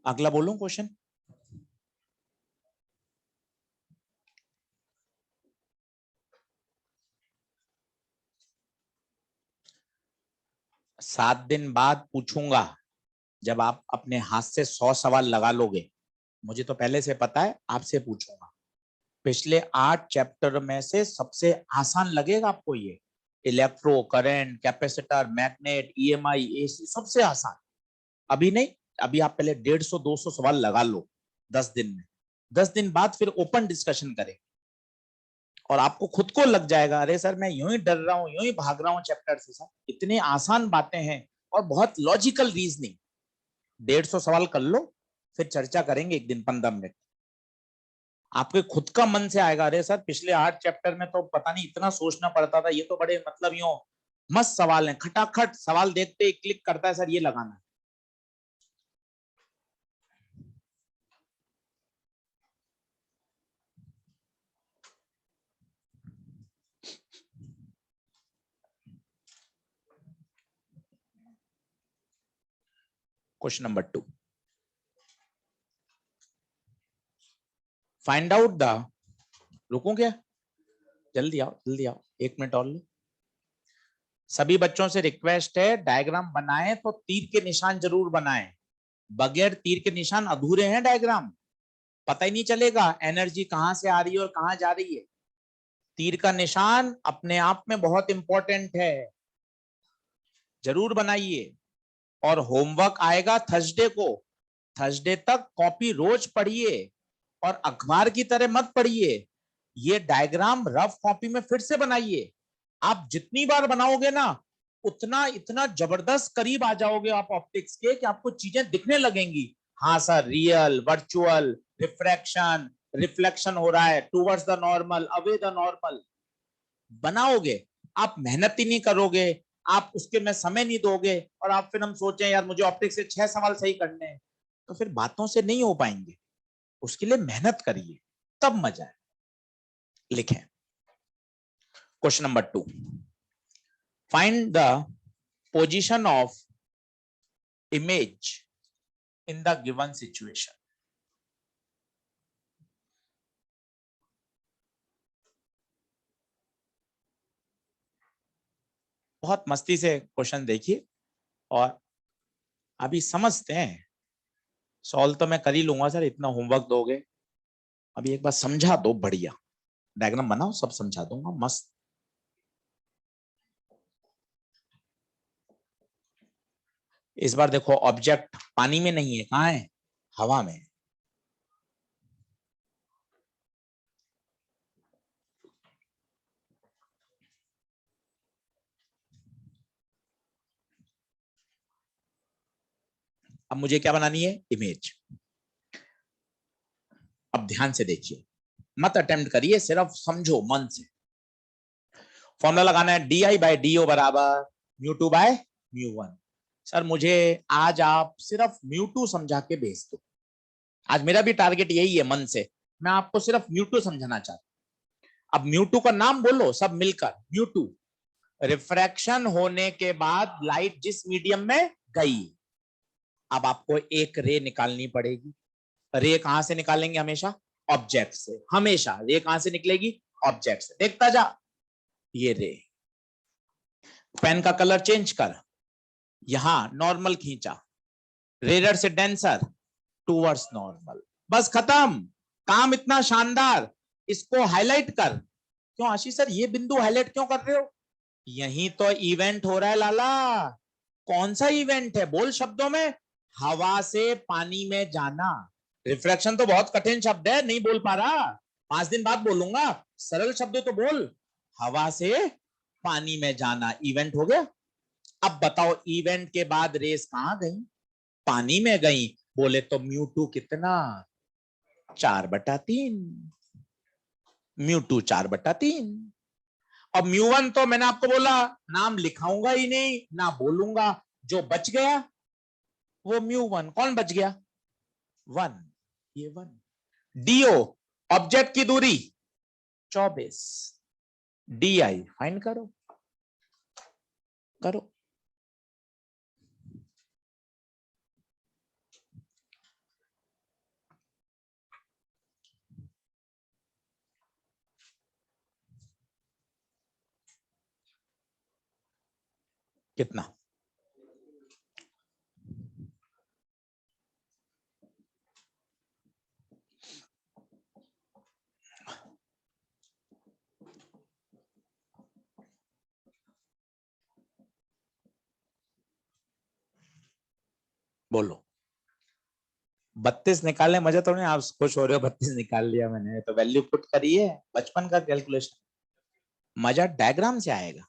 S1: अगला बोलूं क्वेश्चन? सात दिन बाद पूछूंगा, जब आप अपने हाथ से 100 सवाल लगा लोगे। मुझे तो पहले से पता है, आपसे पूछूंगा। पिछले 8 चैप्टर में से सबसे आसान लगेगा आपको ये। Electro, current, capacitor, magnet, EMI, AC, सबसे आसान। अभी नहीं, अभी आप पहले 150-200 सवाल लगा लो 10 दिन में। 10 दिन बाद फिर ओपन डिस्कशन करें, और आपको खुद को लग जाएगा, अरे सर मैं यूं ही डर रहा हूं, यूं ही भाग रहा हूं चैप्टर से। सर इतनी आसान बातें हैं और बहुत लॉजिकल रीजनिंग। 150 सवाल कर लो, फिर चर्चा करेंगे एक दिन 15 मिनट। आपके खुद का मन से आएगा, अरे सर पिछले 8 चैप्टर में तो पता नहीं इतना सोचना पड़ता था, ये तो बड़े मतलब यूं मस्त सवाल हैं, खटाखट सवाल देखते ही क्लिक करता है, सर ये लगाना है। Question number 2, find out the, रुकूं क्या? जल्दी आओ, जल्दी आओ, 1 मिनट और लो। सभी बच्चों से रिक्वेस्ट है, डायग्राम बनाएं तो तीर के निशान जरूर बनाएं। बगैर तीर के निशान अधूरे हैं डायग्राम। पता ही नहीं चलेगा एनर्जी कहां से आ रही है और कहां जा रही है। तीर का निशान अपने आप में बहुत इंपॉर्टेंट है, जरूर बनाइए। और होमवर्क आएगा थर्सडे को। थर्सडे तक कॉपी रोज पढ़िए, और अखबार की तरह मत पढ़िए। ये डायग्राम रफ कॉपी में फिर से बनाइए। आप जितनी बार बनाओगे ना, उतना इतना जबरदस्त करीब आ जाओगे आप ऑप्टिक्स के, कि आपको चीजें दिखने लगेंगी। हाँ sir, real, virtual, refraction, reflection हो रहा है, towards the normal, away the normal. बनाओगे, आप मेहनत ही नहीं करोगे, आप उसके में समय नहीं दोगे, और आप फिर हम सोचें यार मुझे ऑप्टिक्स से 6 सवाल सही करने हैं, तो फिर बातों से नहीं हो पाएंगे। उसके लिए मेहनत करिए, तब मजा है। लिखें question number 2, find the position of image in the given situation. बहुत मस्ती से क्वेश्चन देखिए, और अभी समझते हैं। सॉल्व तो मैं कर ही लूंगा सर, इतना होमवर्क दोगे। अभी एक बार समझा दो, बढ़िया डायग्राम बनाओ, सब समझा दूंगा मस्त। इस बार देखो, ऑब्जेक्ट पानी में नहीं है, कहाँ है? हवा में। अब मुझे क्या बनानी है, इमेज। अब ध्यान से देखिए, मत अटेम्प्ट करिए, सिर्फ समझो मन से। फॉर्मूला लगाना है di/do बराबर μ2 बाय μ1। सर मुझे आज आप सिर्फ μ2 समझा के भेज दो, आज मेरा भी टारगेट यही है मन से, मैं आपको सिर्फ μ2 समझाना चाहता हूं। अब μ2 का नाम बोलो सब मिलकर, μ2 रिफ्रैक्शन होने के बाद लाइट जिस मीडियम में गई, अब आपको एक रे निकालनी पड़ेगी। रे कहां से निकालेंगे, हमेशा ऑब्जेक्ट से, हमेशा रे कहां से निकलेगी, ऑब्जेक्ट से। देखता जा, ये रे, पेन का कलर चेंज कर, यहां नॉर्मल खींचा, रेडर से डेंसर टूवर्ड्स नॉर्मल, बस खत्म, काम इतना शानदार। इसको हाईलाइट कर। क्यों आशीष सर ये बिंदु हाईलाइट क्यों कर रहे हो, यही तो इवेंट हो रहा है लाला। कौन सा इवेंट है, बोल शब्दों में, हवा से पानी में जाना। रिफ्रैक्शन तो बहुत कठिन शब्द है, नहीं बोल पा रहा, 5 दिन बाद बोलूंगा, सरल शब्द तो बोल। हवा से पानी में जाना इवेंट हो गया। अब बताओ इवेंट के बाद रेस कहां गई, पानी में गई। बोले तो μ2 कितना, 4/3, μ2 4/3। अब μ1 तो मैंने आपको बोला नाम लिखाऊंगा ही नहीं ना बोलूंगा, जो बच गया वो μ1। कौन बच गया, 1, ये 1। dio ऑब्जेक्ट की दूरी 24, di फाइंड करो, करो। कितना, बोलो। 32 निकालने मजा तो नहीं, आप खुश हो रहे हो 32 निकाल लिया मैंने, तो वैल्यू पुट करिए, बचपन का कैलकुलेशन। मजा डायग्राम से आएगा,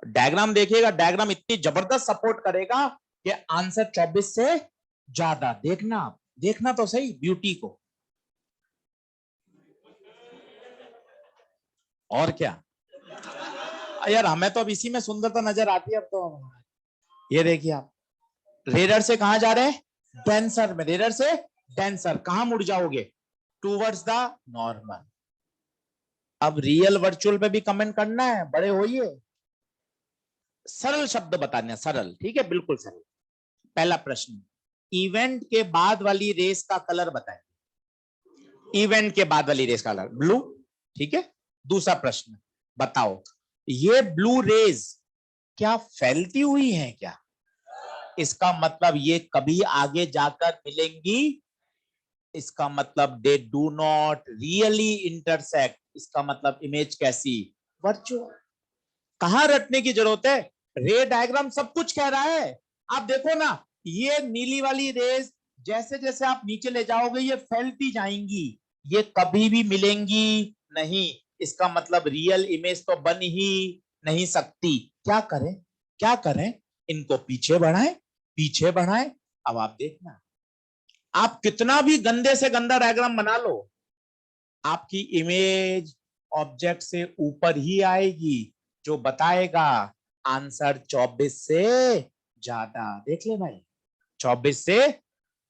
S1: डायग्राम देखिएगा, डायग्राम इतनी जबरदस्त सपोर्ट करेगा कि आंसर 24 से ज्यादा। देखना आप, देखना तो सही ब्यूटी को, और क्या यार, हमें तो अब इसी में सुंदरता नजर आती है। अब तो ये देखिए आप, रेडर से कहां जा रहे हैं, डेंसर में, रेडर से डेंसर, कहां मुड़ जाओगे, टूवर्ड्स द नॉर्मल। अब रियल वर्चुअल पे भी कमेंट करना है, बड़े होइए, सरल शब्द बताने, सरल, ठीक है, बिल्कुल सरल। पहला प्रश्न, इवेंट के बाद वाली रेस का कलर बताएं, इवेंट के बाद वाली रेस का कलर ब्लू, ठीक है। दूसरा प्रश्न, बताओ ये ब्लू रेज क्या फैलती हुई हैं क्या, इसका मतलब ये कभी आगे जाकर मिलेंगी, इसका मतलब दे डू नॉट रियली इंटरसेक्ट, इसका मतलब इमेज कैसी, वर्चुअल। कहां रटने की जरूरत है, रे डायग्राम सब कुछ कह रहा है। आप देखो ना, ये नीली वाली रेस जैसे जैसे आप नीचे ले जाओगे ये फैलती जाएंगी, ये कभी भी मिलेंगी नहीं, इसका मतलब रियल इमेज तो बन ही नहीं सकती। क्या करें, क्या करें, इनको पीछे बढ़ाएं, पीछे बढ़ाएं। अब आप देखना, आप कितना भी गंदे से गंदा डायग्राम बना लो, आपकी इमेज ऑब्जेक्ट से ऊपर ही आएगी, जो बताएगा आंसर 24 से ज्यादा। देख ले भाई, 24 से,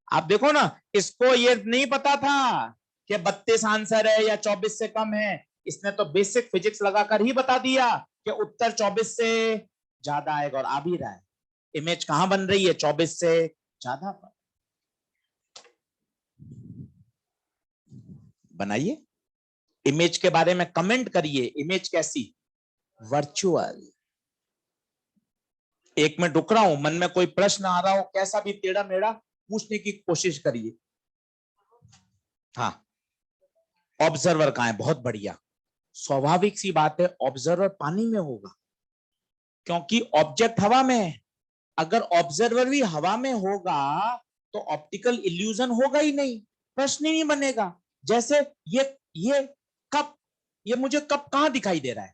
S1: आप देखो ना, इसको ये नहीं पता था कि 32 आंसर है या 24 से कम है, इसने तो बेसिक फिजिक्स लगाकर ही बता दिया कि उत्तर 24 से ज्यादा आएगा, और आ भी रहा है। इमेज कहां बन रही है, 24 से ज्यादा पर। बनाइए, इमेज के बारे में कमेंट करिए, इमेज कैसी, वर्चुअल। 1 मिनट रुक रहा हूं, मन में कोई प्रश्न आ रहा हो कैसा भी टेढ़ा मेढ़ा, पूछने की कोशिश करिए। हाँ, ऑब्जर्वर कहां है, बहुत बढ़िया, स्वाभाविक सी बात है ऑब्जर्वर पानी में होगा, क्योंकि ऑब्जेक्ट हवा में है। अगर ऑब्जर्वर भी हवा में होगा तो ऑप्टिकल इल्यूजन होगा ही नहीं, प्रश्न ही नहीं बनेगा। जैसे ये कप, ये मुझे कप कहां दिखाई दे रहा है,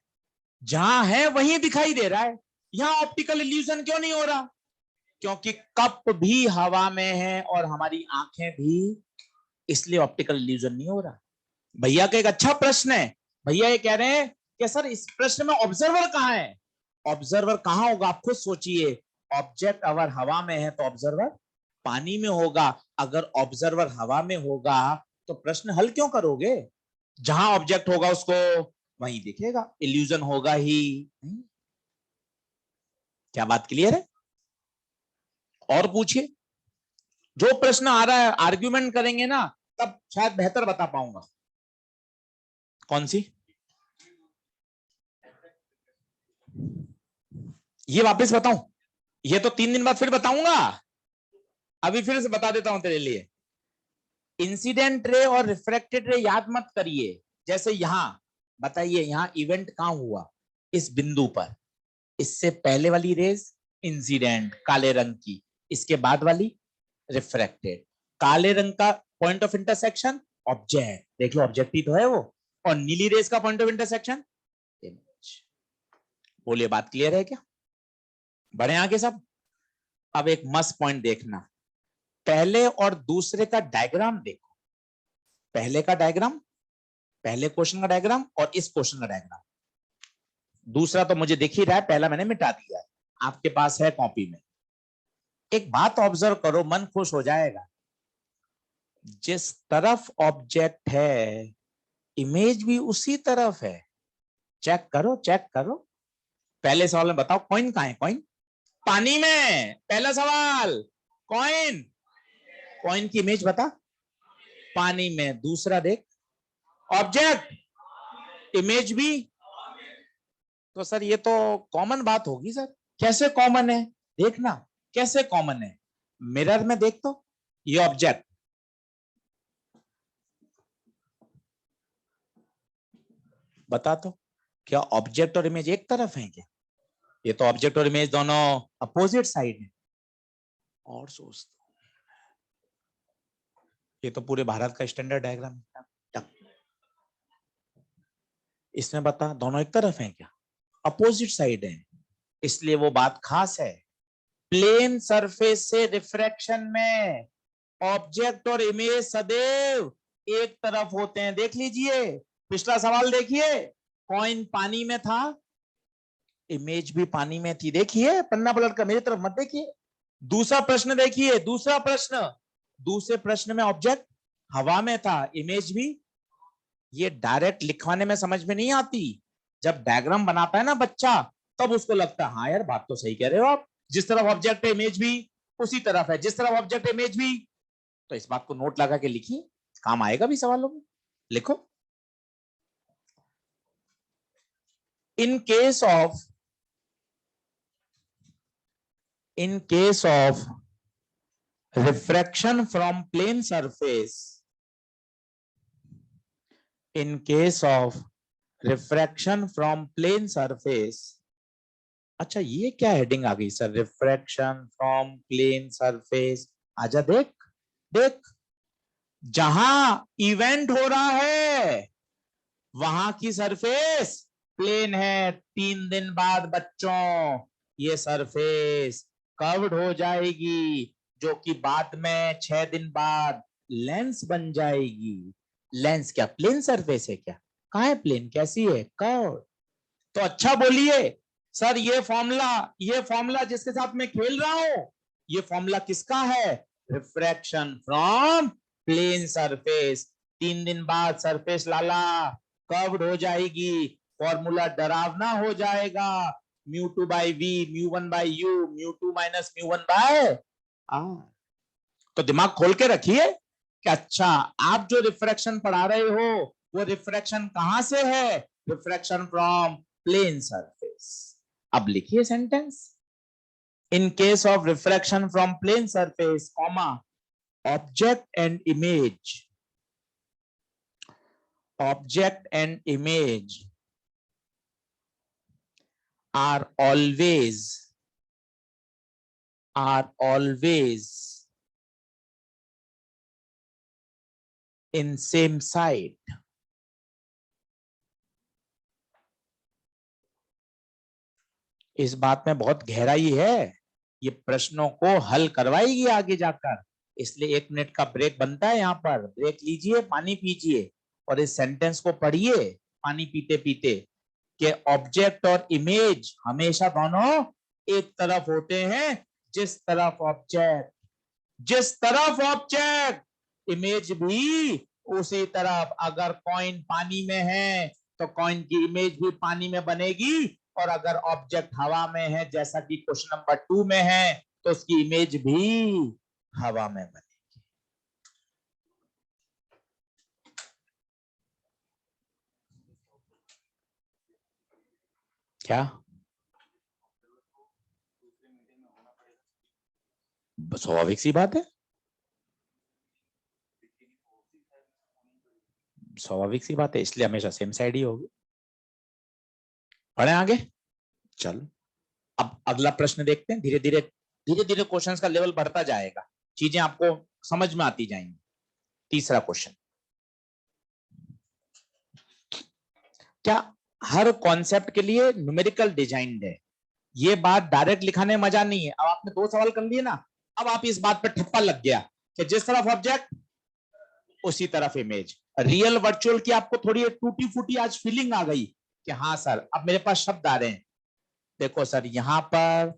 S1: जहां है वहीं दिखाई दे रहा है, यहां ऑप्टिकल इल्यूजन क्यों नहीं हो रहा, क्योंकि कप भी हवा में है और हमारी आंखें भी, इसलिए ऑप्टिकल इल्यूजन नहीं हो रहा। भैया का एक अच्छा प्रश्न है, भैया ये कह रहे हैं कि सर इस प्रश्न में ऑब्जर्वर कहाँ है। ऑब्जर्वर कहाँ होगा, आप खुद सोचिए। ऑब्जेक्ट अगर हवा में है तो ऑब्जर्वर पानी में होगा। अगर ऑब्जर्वर हवा में होगा तो प्रश्न हल क्यों करोगे? जहां ऑब्जेक्ट होगा उसको वहीं दिखेगा, इल्यूजन होगा ही। क्या बात क्लियर है? और पूछिए, जो प्रश्न आ रहा है आर्ग्यूमेंट करेंगे ना, तब शायद बेहतर बता पाऊंगा। कौन सी? ये वापस बताऊं? ये तो 3 दिन बाद फिर बताऊंगा, अभी फिर से बता देता हूं तेरे लिए। इंसिडेंट रे और रिफ्रैक्टेड रे याद मत करिए। जैसे यहां बताइए, यहां इवेंट कहां हुआ? इस बिंदु पर। इससे पहले वाली रेज इंसिडेंट काले रंग की, इसके बाद वाली रिफ्रैक्टेड। काले रंग का पॉइंट ऑफ इंटरसेक्शन ऑब्जेक्ट, देख लो ऑब्जेक्ट ही तो है वो। और नीली रेज का पॉइंट ऑफ इंटरसेक्शन इमेज। बोलिए बात क्लियर है क्या? बढ़े आगे सब। अब एक मस्त पॉइंट देखना, पहले और दूसरे का डायग्राम देखो। पहले का डायग्राम, पहले क्वेश्चन का डायग्राम और इस क्वेश्चन का डायग्राम। दूसरा तो मुझे दिख ही रहा है, पहला मैंने मिटा दिया है, आपके पास है कॉपी में। एक बात ऑब्जर्व करो, मन खुश हो जाएगा। जिस तरफ ऑब्जेक्ट है इमेज भी उसी तरफ है। चेक करो, चेक करो। पहले सवाल में बताओ कॉइन कहां है? कॉइन पानी में। पहला सवाल, कॉइन, कॉइन की इमेज बता। पानी में। दूसरा देख, ऑब्जेक्ट, इमेज भी। तो सर ये तो कॉमन बात होगी सर। कैसे कॉमन है? देखना कैसे कॉमन है। मिरर में देख तो, ये ऑब्जेक्ट, बता तो क्या ऑब्जेक्ट और इमेज एक तरफ है क्या? ये तो ऑब्जेक्ट और इमेज दोनों अपोजिट साइड है। और सोच, ये तो पूरे भारत का स्टैंडर्ड डायग्राम है। इसमें बता दोनों एक तरफ है क्या? अपोजिट साइड है, इसलिए वो बात खास है। प्लेन सरफेस से रिफ्रैक्शन में ऑब्जेक्ट और इमेज सदैव एक तरफ होते हैं। देख लीजिए पिछला सवाल देखिए, कॉइन पानी में था, इमेज भी पानी में थी। देखिए पन्ना पलट कर मेरी तरफ मत देखिए। दूसरा प्रश्न देखिए, दूसरा प्रश्न, दूसरे प्रश्न में ऑब्जेक्ट हवा में था, इमेज भी। ये डायरेक्ट लिखवाने में समझ में नहीं आती, जब डायग्राम बनाता है ना बच्चा, तब उसको लगता है हाँ यार बात तो सही कह रहे हो आप, जिस तरफ ऑब्जेक्ट है इमेज भी उसी तरफ है, जिस तरफ ऑब्जेक्ट है इमेज भी। तो इस बात को नोट लगा के लिखिए, काम आएगा भी सवालों में। लिखो, in case of refraction from plane surface, in case of refraction from plane surface। अच्छा ये क्या हेडिंग आ गई sir, refraction from plane surface. आजा देख, देख, जहां इवेंट हो रहा है वहां की सरफेस प्लेन है। 3 दिन बाद बच्चों ये सरफेस कर्व्ड हो जाएगी, जो कि बाद में 6 दिन बाद लेंस बन जाएगी। लेंस क्या प्लेन सरफेस है क्या? कहाँ है प्लेन, कैसी है? कर्व। तो अच्छा बोलिए सर, ये फॉर्मूला जिसके साथ मैं खेल रहा हूं, ये फॉर्मूला किसका है? Refraction from plane surface. 3 दिन बाद सरफेस लाला कर्व्ड हो जाएगी, फॉर्मूला डरावना हो जाएगा। Mu two by V, mu one by U, mu two minus mu one by R. तो दिमाग खोल के रखिए कि अच्छा आप जो रिफ्रैक्शन पढ़ा रहे हो वो रिफ्रैक्शन कहां से है? Refraction from plane surface. अब लिखिए sentence, in case of refraction from plane surface, comma, object and image, object and image are always in same side। इस बात में बहुत गहराई है, ये प्रश्नों को हल करवाएगी आगे जाकर। इसलिए 1 मिनट का ब्रेक बनता है, यहाँ पर ब्रेक लीजिए, पानी पीजिए और इस सेंटेंस को पढ़िए पानी पीते पीते कि ऑब्जेक्ट और इमेज हमेशा दोनों एक तरफ होते हैं। जिस तरफ ऑब्जेक्ट इमेज भी उसी तरफ। अगर कॉइन पानी में है तो कॉइन की इमेज भी पानी में बनेगी, और अगर ऑब्जेक्ट हवा में है जैसा कि क्वेश्चन नंबर 2 में है तो उसकी इमेज भी हवा में बनेगी। क्या स्वाभाविक सी बात है, स्वाभाविक सी बात है, इसलिए हमेशा सेम साइड ही होगी। पढ़े आगे, चलो अब अगला प्रश्न देखते हैं। धीरे धीरे क्वेश्चंस का लेवल बढ़ता जाएगा, चीजें आपको समझ में आती जाएंगी। तीसरा क्वेश्चन, क्या हर कॉन्सेप्ट के लिए न्यूमेरिकल डिजाइन है? ये बात डायरेक्ट लिखाने में मजा नहीं है। अब आपने 2 सवाल कर लिए ना, अब आप इस बात पर ठप्पा लग गया कि जिस तरफ ऑब्जेक्ट उसी तरफ इमेज। रियल वर्चुअल की आपको थोड़ी टूटी फूटी आज फीलिंग आ गई कि हाँ सर अब मेरे पास शब्द आ रहे हैं। देखो सर, यहां पर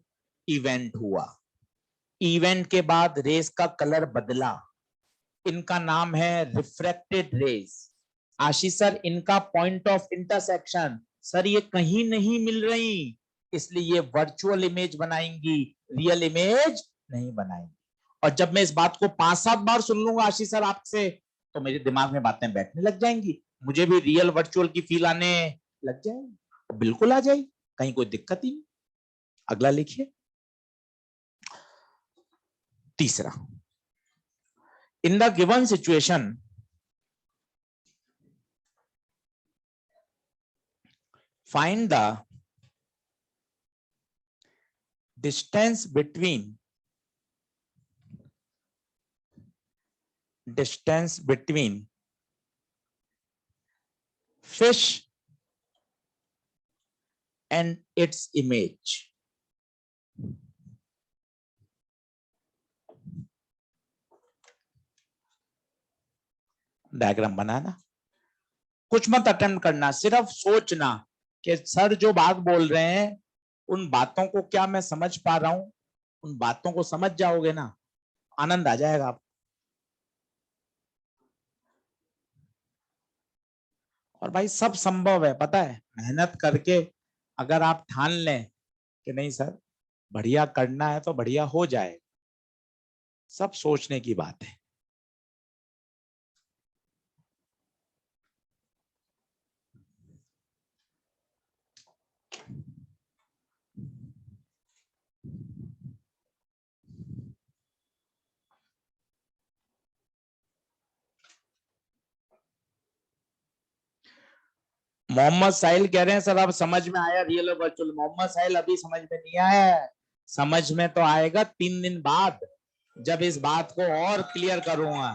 S1: इवेंट हुआ, इवेंट के बाद रेस का कलर बदला, इनका नाम है रिफ्रैक्टेड रेस। आशीष सर, इनका पॉइंट ऑफ इंटरसेक्शन सर ये कहीं नहीं मिल रही, इसलिए ये वर्चुअल इमेज बनाएंगी, रियल इमेज नहीं बनाएंगी। और जब मैं इस बात को 5-7 बार सुन लूंगा आशीष सर आपसे, तो मेरे दिमाग में बातें बैठने लग जाएंगी, मुझे भी रियल वर्चुअल की फील आने लग जाएगी। बिल्कुल आ जाएगी, कहीं कोई दिक्कत ही नहीं। अगला लिखिए, तीसरा, in the given situation find the distance between fish and its image। Diagram बनाना, कुछ मत अटेम्प्ट करना, सिर्फ सोचना कि सर जो बात बोल रहे हैं उन बातों को क्या मैं समझ पा रहा हूं। उन बातों को समझ जाओगे ना, आनंद आ जाएगा आपको। और भाई सब संभव है, पता है, मेहनत करके अगर आप ठान लें कि नहीं सर बढ़िया करना है तो बढ़िया हो जाए। सब सोचने की बात है। मोहम्मद साहिल कह रहे हैं सर अब समझ में आया रियल और वर्चुअल। मोहम्मद साहिल अभी समझ में नहीं आया, समझ में तो आएगा 3 दिन बाद, जब इस बात को और क्लियर करूंगा।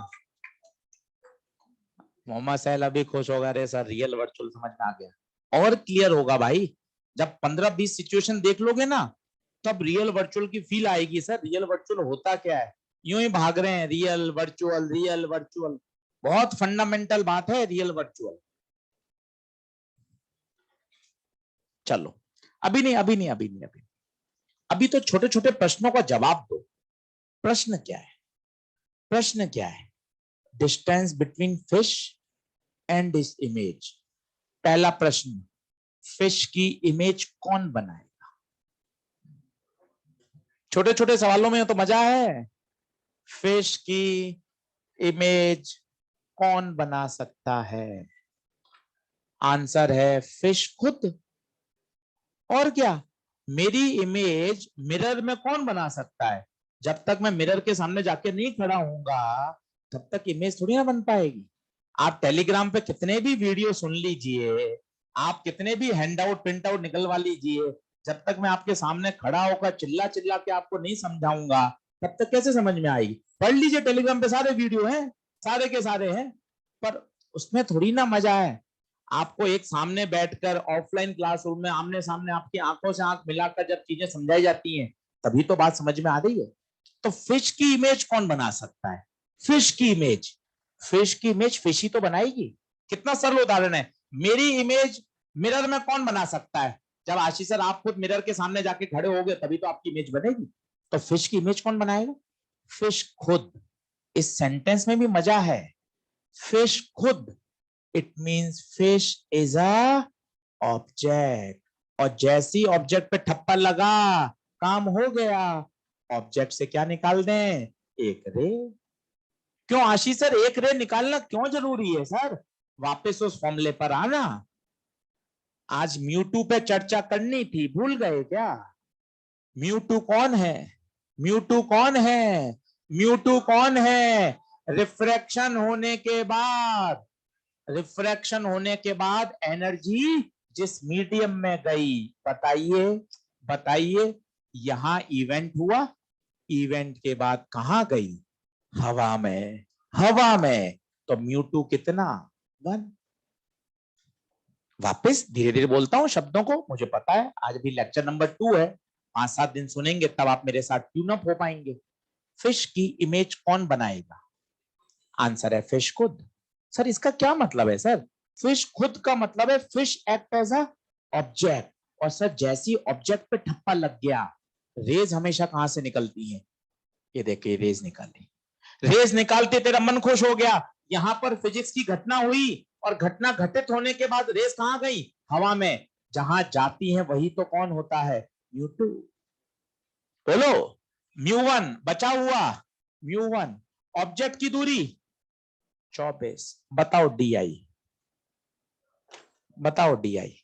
S1: मोहम्मद साहिल अभी खुश होगा, रे सर रियल वर्चुअल समझ में आ गया। और क्लियर होगा भाई, जब 15-20 सिचुएशन देख लोगे ना, तब रियल वर्चुअल की फील आएगी। सर रियल वर्चुअल होता क्या है, यूं ही भाग रहे हैं रियल वर्चुअल रियल वर्चुअल। बहुत फंडामेंटल बात है रियल वर्चुअल। चलो अभी तो छोटे छोटे प्रश्नों का जवाब दो। प्रश्न क्या है? Distance between fish and this image. पहला प्रश्न, फिश की इमेज कौन बनाएगा? छोटे छोटे सवालों में तो मजा है। फिश की इमेज कौन बना सकता है? आंसर है फिश खुद। और क्या, मेरी इमेज मिरर में कौन बना सकता है? जब तक मैं मिरर के सामने जाके नहीं खड़ा होऊंगा तब तक इमेज थोड़ी ना बन पाएगी। आप टेलीग्राम पे कितने भी वीडियो सुन लीजिए, आप कितने भी हैंडआउट प्रिंट आउट निकलवा लीजिए, जब तक मैं आपके सामने खड़ा होकर चिल्ला चिल्ला के आपको नहीं समझाऊंगा तब तक कैसे समझ में आएगी? पढ़ लीजिए, टेलीग्राम पे सारे वीडियो हैं, सारे के सारे हैं, पर उसमें थोड़ी ना मजा है। आपको एक सामने बैठकर ऑफलाइन क्लासरूम में आमने सामने आपकी आंखों से आंख मिलाकर जब चीजें समझाई जाती हैं तभी तो बात समझ में आ रही है। तो फिश की इमेज कौन बना सकता है? फिश की इमेज, फिश की इमेज फिश ही तो बनाएगी। कितना सरल उदाहरण है। मेरी इमेज मिरर में कौन बना सकता है? जब आशीष सर आप खुद मिरर के सामने जाके खड़े होगे तभी तो आपकी इमेज बनेगी। तो फिश की इमेज कौन बनाएगा? फिश खुद। इस सेंटेंस में भी मजा है। फिश खुद, it means fish is a object. और जैसी ऑब्जेक्ट पे ठप्पा लगा, काम हो गया। ऑब्जेक्ट से क्या निकाल दें? एक रे। क्यों आशीष सर एक रे निकालना क्यों जरूरी है सर? वापस उस फॉर्मूले पर आना। आज म्यू2 पे चर्चा करनी थी, भूल गए क्या? म्यू2 कौन है? म्यू2 कौन है? म्यू2 कौन है? रिफ्रैक्शन होने के बाद, रिफ्रैक्शन होने के बाद एनर्जी जिस मीडियम में गई, बताइए बताइए। यहां इवेंट हुआ, इवेंट के बाद कहां गई? हवा में, हवा में। तो म्यू2 कितना? 1। वापस धीरे धीरे बोलता हूं शब्दों को, मुझे पता है आज भी लेक्चर नंबर 2 है, 5-7 दिन सुनेंगे तब आप मेरे साथ ट्यून अप हो पाएंगे। फिश की इमेज कौन बनाएगा? आंसर है फिश खुद। सर इसका क्या मतलब है सर? फिश खुद का मतलब है fish act as a object. और सर जैसी ऑब्जेक्ट पे ठप्पा लग गया, रेज हमेशा कहां से निकलती है? ये देखिए रेज निकाली, रेज निकालते तेरा मन खुश हो गया। यहां पर फिजिक्स की घटना हुई और घटना घटित होने के बाद रेज कहां गई? हवा में। जहां जाती है वही तो कौन होता है? म्यू2। बोलो। म्यू1 बचा हुआ, म्यू1। ऑब्जेक्ट की दूरी 24। बताओ डीआई, बताओ डीआई।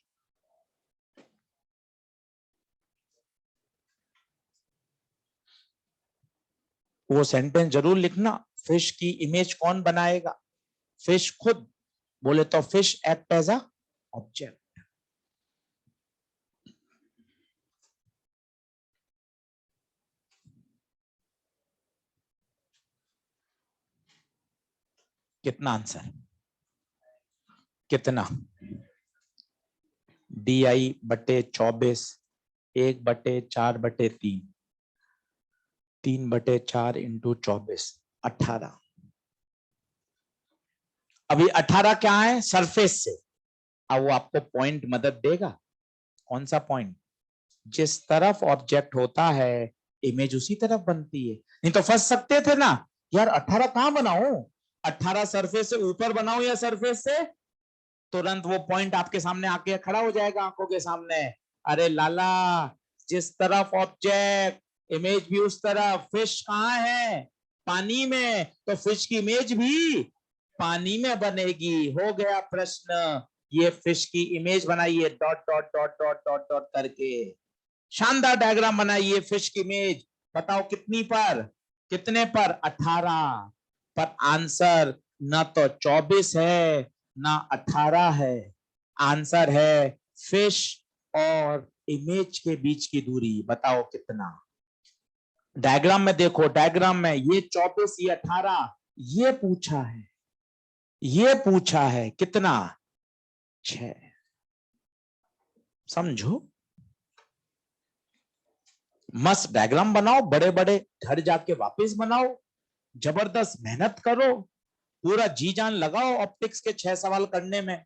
S1: वो सेंटेंस जरूर लिखना। फिश की इमेज कौन बनाएगा? फिश खुद। बोले तो fish act as a object. कितना आंसर? कितना? DI/24, 1/4/3, 3/4 into 24, 18। अभी 18 क्या है? सरफेस से। अब वो आपको पॉइंट मदद देगा। कौन सा पॉइंट? जिस तरफ ऑब्जेक्ट होता है इमेज उसी तरफ बनती है। नहीं तो फंस सकते थे ना यार, 18 कहां बनाऊं? 18 सरफेस से ऊपर बनाऊं या सरफेस से? तुरंत वो पॉइंट आपके सामने आके खड़ा हो जाएगा आंखों के सामने। अरे लाला, जिस तरफ ऑब्जेक्ट इमेज भी उस तरफ। फिश कहाँ है? पानी में। तो फिश की इमेज भी पानी में बनेगी। हो गया प्रश्न। ये फिश की इमेज बनाइए dot dot dot dot dot dot करके। शानदार डायग्राम बनाइए फिश की इमेज। बताओ कितनी पर? कितने पर? 18 पर। आंसर ना तो 24 है ना 18 है। आंसर है फिश और इमेज के बीच की दूरी। बताओ कितना? डायग्राम में देखो, डायग्राम में ये 24, ये 18। ये पूछा है, ये पूछा है कितना? 6। समझो। मस्त डायग्राम बनाओ, बड़े बड़े। घर जाके वापस बनाओ। जबरदस्त मेहनत करो। पूरा जी जान लगाओ ऑप्टिक्स के 6 सवाल करने में।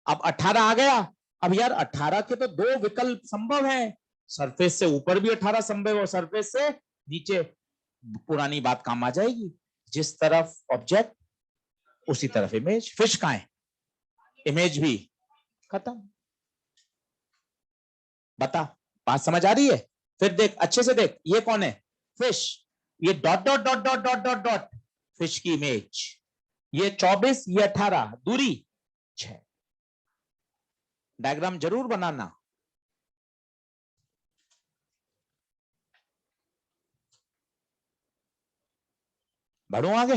S1: अब 18 आ गया। अब यार 18 के तो 2 विकल्प संभव हैं। सरफेस से ऊपर भी 18 संभव है और सरफेस से नीचे। पुरानी बात काम आ जाएगी। जिस तरफ ऑब्जेक्ट उसी तरफ इमेज। फिश कहां है? इमेज भी खत्म। बता, बात समझ आ रही है? फिर देख अच्छे से देख, ये कौन है? फिश। ये dot dot dot dot dot dot dot fish की इमेज। ये 24, ये 18, दूरी 6। डायग्राम जरूर बनाना। बढ़ो आगे।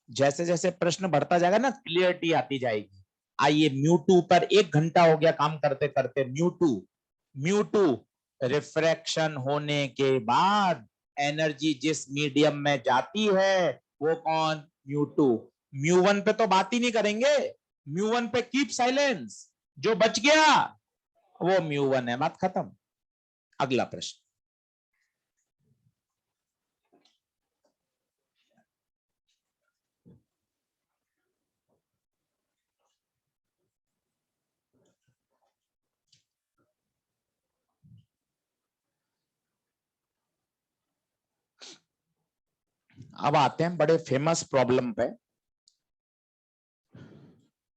S1: जैसे जैसे प्रश्न बढ़ता जाएगा ना, क्लियरिटी आती जाएगी। आइए म्यू2 पर 1 घंटा हो गया काम करते करते। म्यू2, म्यू2 रिफ्रैक्शन होने के बाद एनर्जी जिस मीडियम में जाती है वो कौन? म्यू2। म्यू1 पे तो बात ही नहीं करेंगे। म्यू1 पे कीप साइलेंस। जो बच गया वो म्यू1 है। बात खत्म। अगला प्रश्न, अब आते हैं बड़े फेमस प्रॉब्लम पे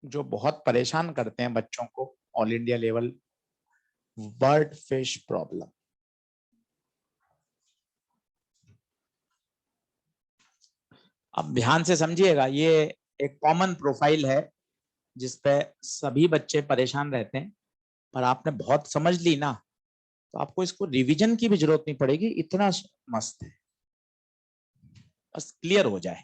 S1: जो बहुत परेशान करते हैं बच्चों को all India level, bird fish problem. अब ध्यान से समझिएगा, ये एक कॉमन प्रोफाइल है जिसपे सभी बच्चे परेशान रहते हैं, पर आपने बहुत समझ ली ना तो आपको इसको रिवीजन की भी जरूरत नहीं पड़ेगी, इतना मस्त है, बस क्लियर हो जाए।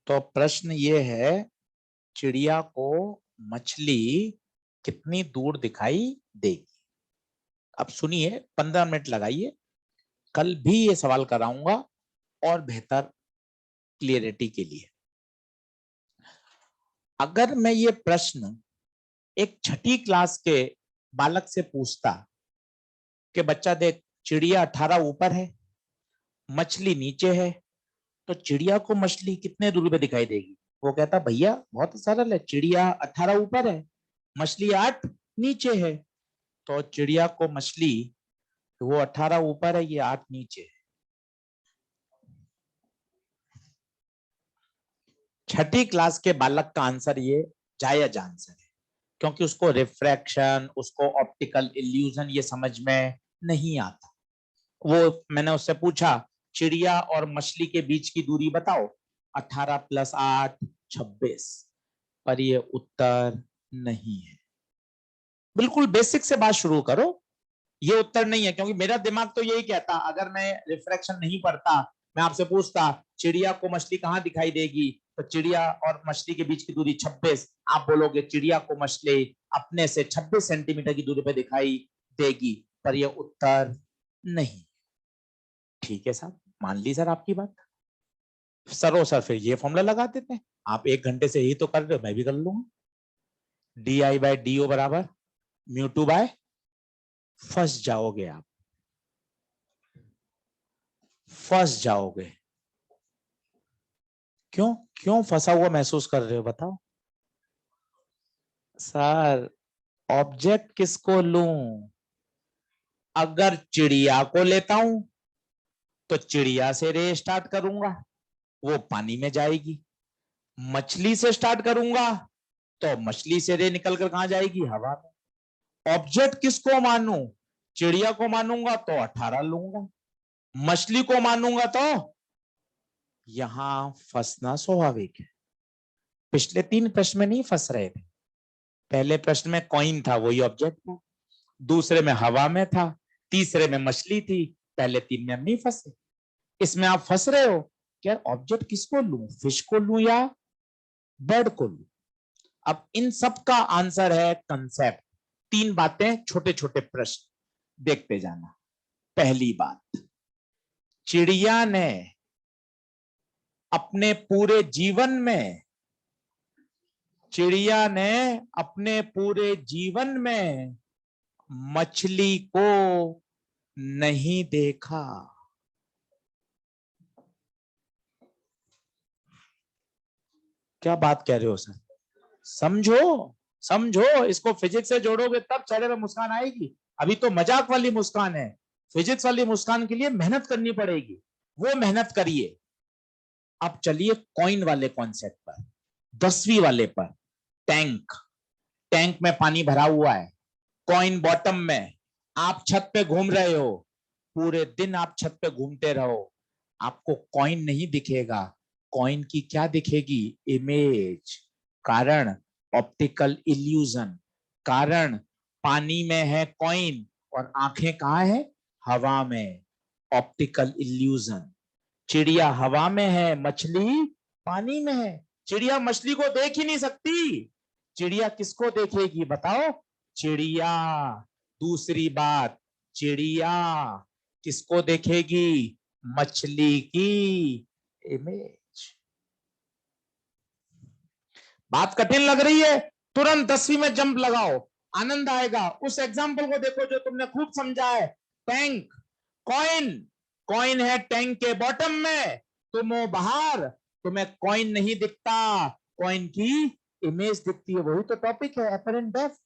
S1: तो प्रश्न ये है, चिड़िया को मछली कितनी दूर दिखाई देगी? अब सुनिए, 15 मिनट लगाइए, कल भी ये सवाल कराऊंगा और बेहतर क्लियरिटी के लिए। अगर मैं ये प्रश्न एक छठी क्लास के बालक से पूछता कि बच्चा देख, चिड़िया 18 ऊपर है, मछली नीचे है, तो चिड़िया को मछली कितने दूर पे दिखाई देगी? वो कहता भैया बहुत सरल है, चिड़िया 18 ऊपर है, मछली 8 नीचे है, तो चिड़िया को मछली, वो 18 ऊपर है, ये 8 नीचे है। छठी क्लास के बालक का आंसर ये जायज आंसर है, क्योंकि उसको रिफ्रैक्शन, उसको ऑप्टिकल इल्यूजन ये समझ में नहीं आता। वो मैंने उससे पूछा चिड़िया और मछली के बीच की दूरी बताओ, 18 + 8 26, पर ये उत्तर नहीं है। बिल्कुल बेसिक से बात शुरू करो, ये उत्तर नहीं है, क्योंकि मेरा दिमाग तो यही कहता, अगर मैं रिफ्रैक्शन नहीं पढ़ता, मैं आपसे पूछता चिड़िया को मछली कहां दिखाई देगी, तो चिड़िया और मछली के बीच की दूरी 26, आप बोलोगे चिड़िया को मछली अपने से 26 सेंटीमीटर की दूरी पर दिखाई देगी, पर यह उत्तर नहीं। ठीक है साहब, मान ली सर आपकी बात। सर सर फिर ये फॉर्मूला लगा देते हैं, आप 1 घंटे से यही तो कर रहे हो, मैं भी कर लूंगा। DI/DO बराबर μ2/, फंस जाओगे आप, फंस जाओगे। क्यों क्यों फंसा हुआ महसूस कर रहे हो बताओ? सर ऑब्जेक्ट किसको लूं? अगर चिड़िया को लेता हूं तो चिड़िया से रे स्टार्ट करूंगा, वो पानी में जाएगी। मछली से स्टार्ट करूंगा तो मछली से रे निकल कर कहां जाएगी? हवा में। ऑब्जेक्ट किसको मानूं? चिड़िया को मानूंगा तो 18 लूंगा, मछली को मानूंगा तो यहां फंसना स्वाभाविक है। पिछले 3 प्रश्न में नहीं फंस रहे थे, पहले प्रश्न में कॉइन था, वही ऑब्जेक्ट था, दूसरे में हवा में था, तीसरे में मछली थी, पहले तीन में हम नहीं फंसे, इसमें आप फंस रहे हो कि यार ऑब्जेक्ट किसको लूं, फिश को लूं या बर्ड को लूं। अब इन सब का आंसर है कंसेप्ट। तीन बातें, छोटे छोटे प्रश्न देखते जाना। पहली बात, चिड़िया ने अपने पूरे जीवन में, चिड़िया ने अपने पूरे जीवन में मछली को नहीं देखा। क्या बात कह रहे हो सर? समझो समझो, इसको फिजिक्स से जोड़ोगे तब चेहरे पे मुस्कान आएगी। अभी तो मजाक वाली मुस्कान है, फिजिक्स वाली मुस्कान के लिए मेहनत करनी पड़ेगी, वो मेहनत करिए। अब चलिए कॉइन वाले कॉन्सेप्ट पर, 10वीं वाले पर। टैंक, टैंक में पानी भरा हुआ है, कॉइन बॉटम में, आप छत पे घूम रहे हो, पूरे दिन आप छत पे घूमते रहो, आपको कॉइन नहीं दिखेगा। कॉइन की क्या दिखेगी? इमेज। कारण ऑप्टिकल इल्यूजन। कारण पानी में है कॉइन और आंखें कहां है? हवा में। Optical illusion. चिड़िया हवा में है, मछली पानी में है। चिड़िया मछली को देख ही नहीं सकती, चिड़िया किसको देखेगी बताओ? चिड़िया, दूसरी बात, चिड़िया किसको देखेगी? मछली की इमेज। बात कठिन लग रही है? तुरंत 10वीं में जंप लगाओ, आनंद आएगा। उस एग्जाम्पल को देखो जो तुमने खूब समझा है। टैंक, कॉइन, कॉइन है टैंक के बॉटम में, तुम हो बाहर, तुम्हें कॉइन नहीं दिखता, कॉइन की इमेज दिखती है। वही तो टॉपिक है, अपरेंट डेप्थ।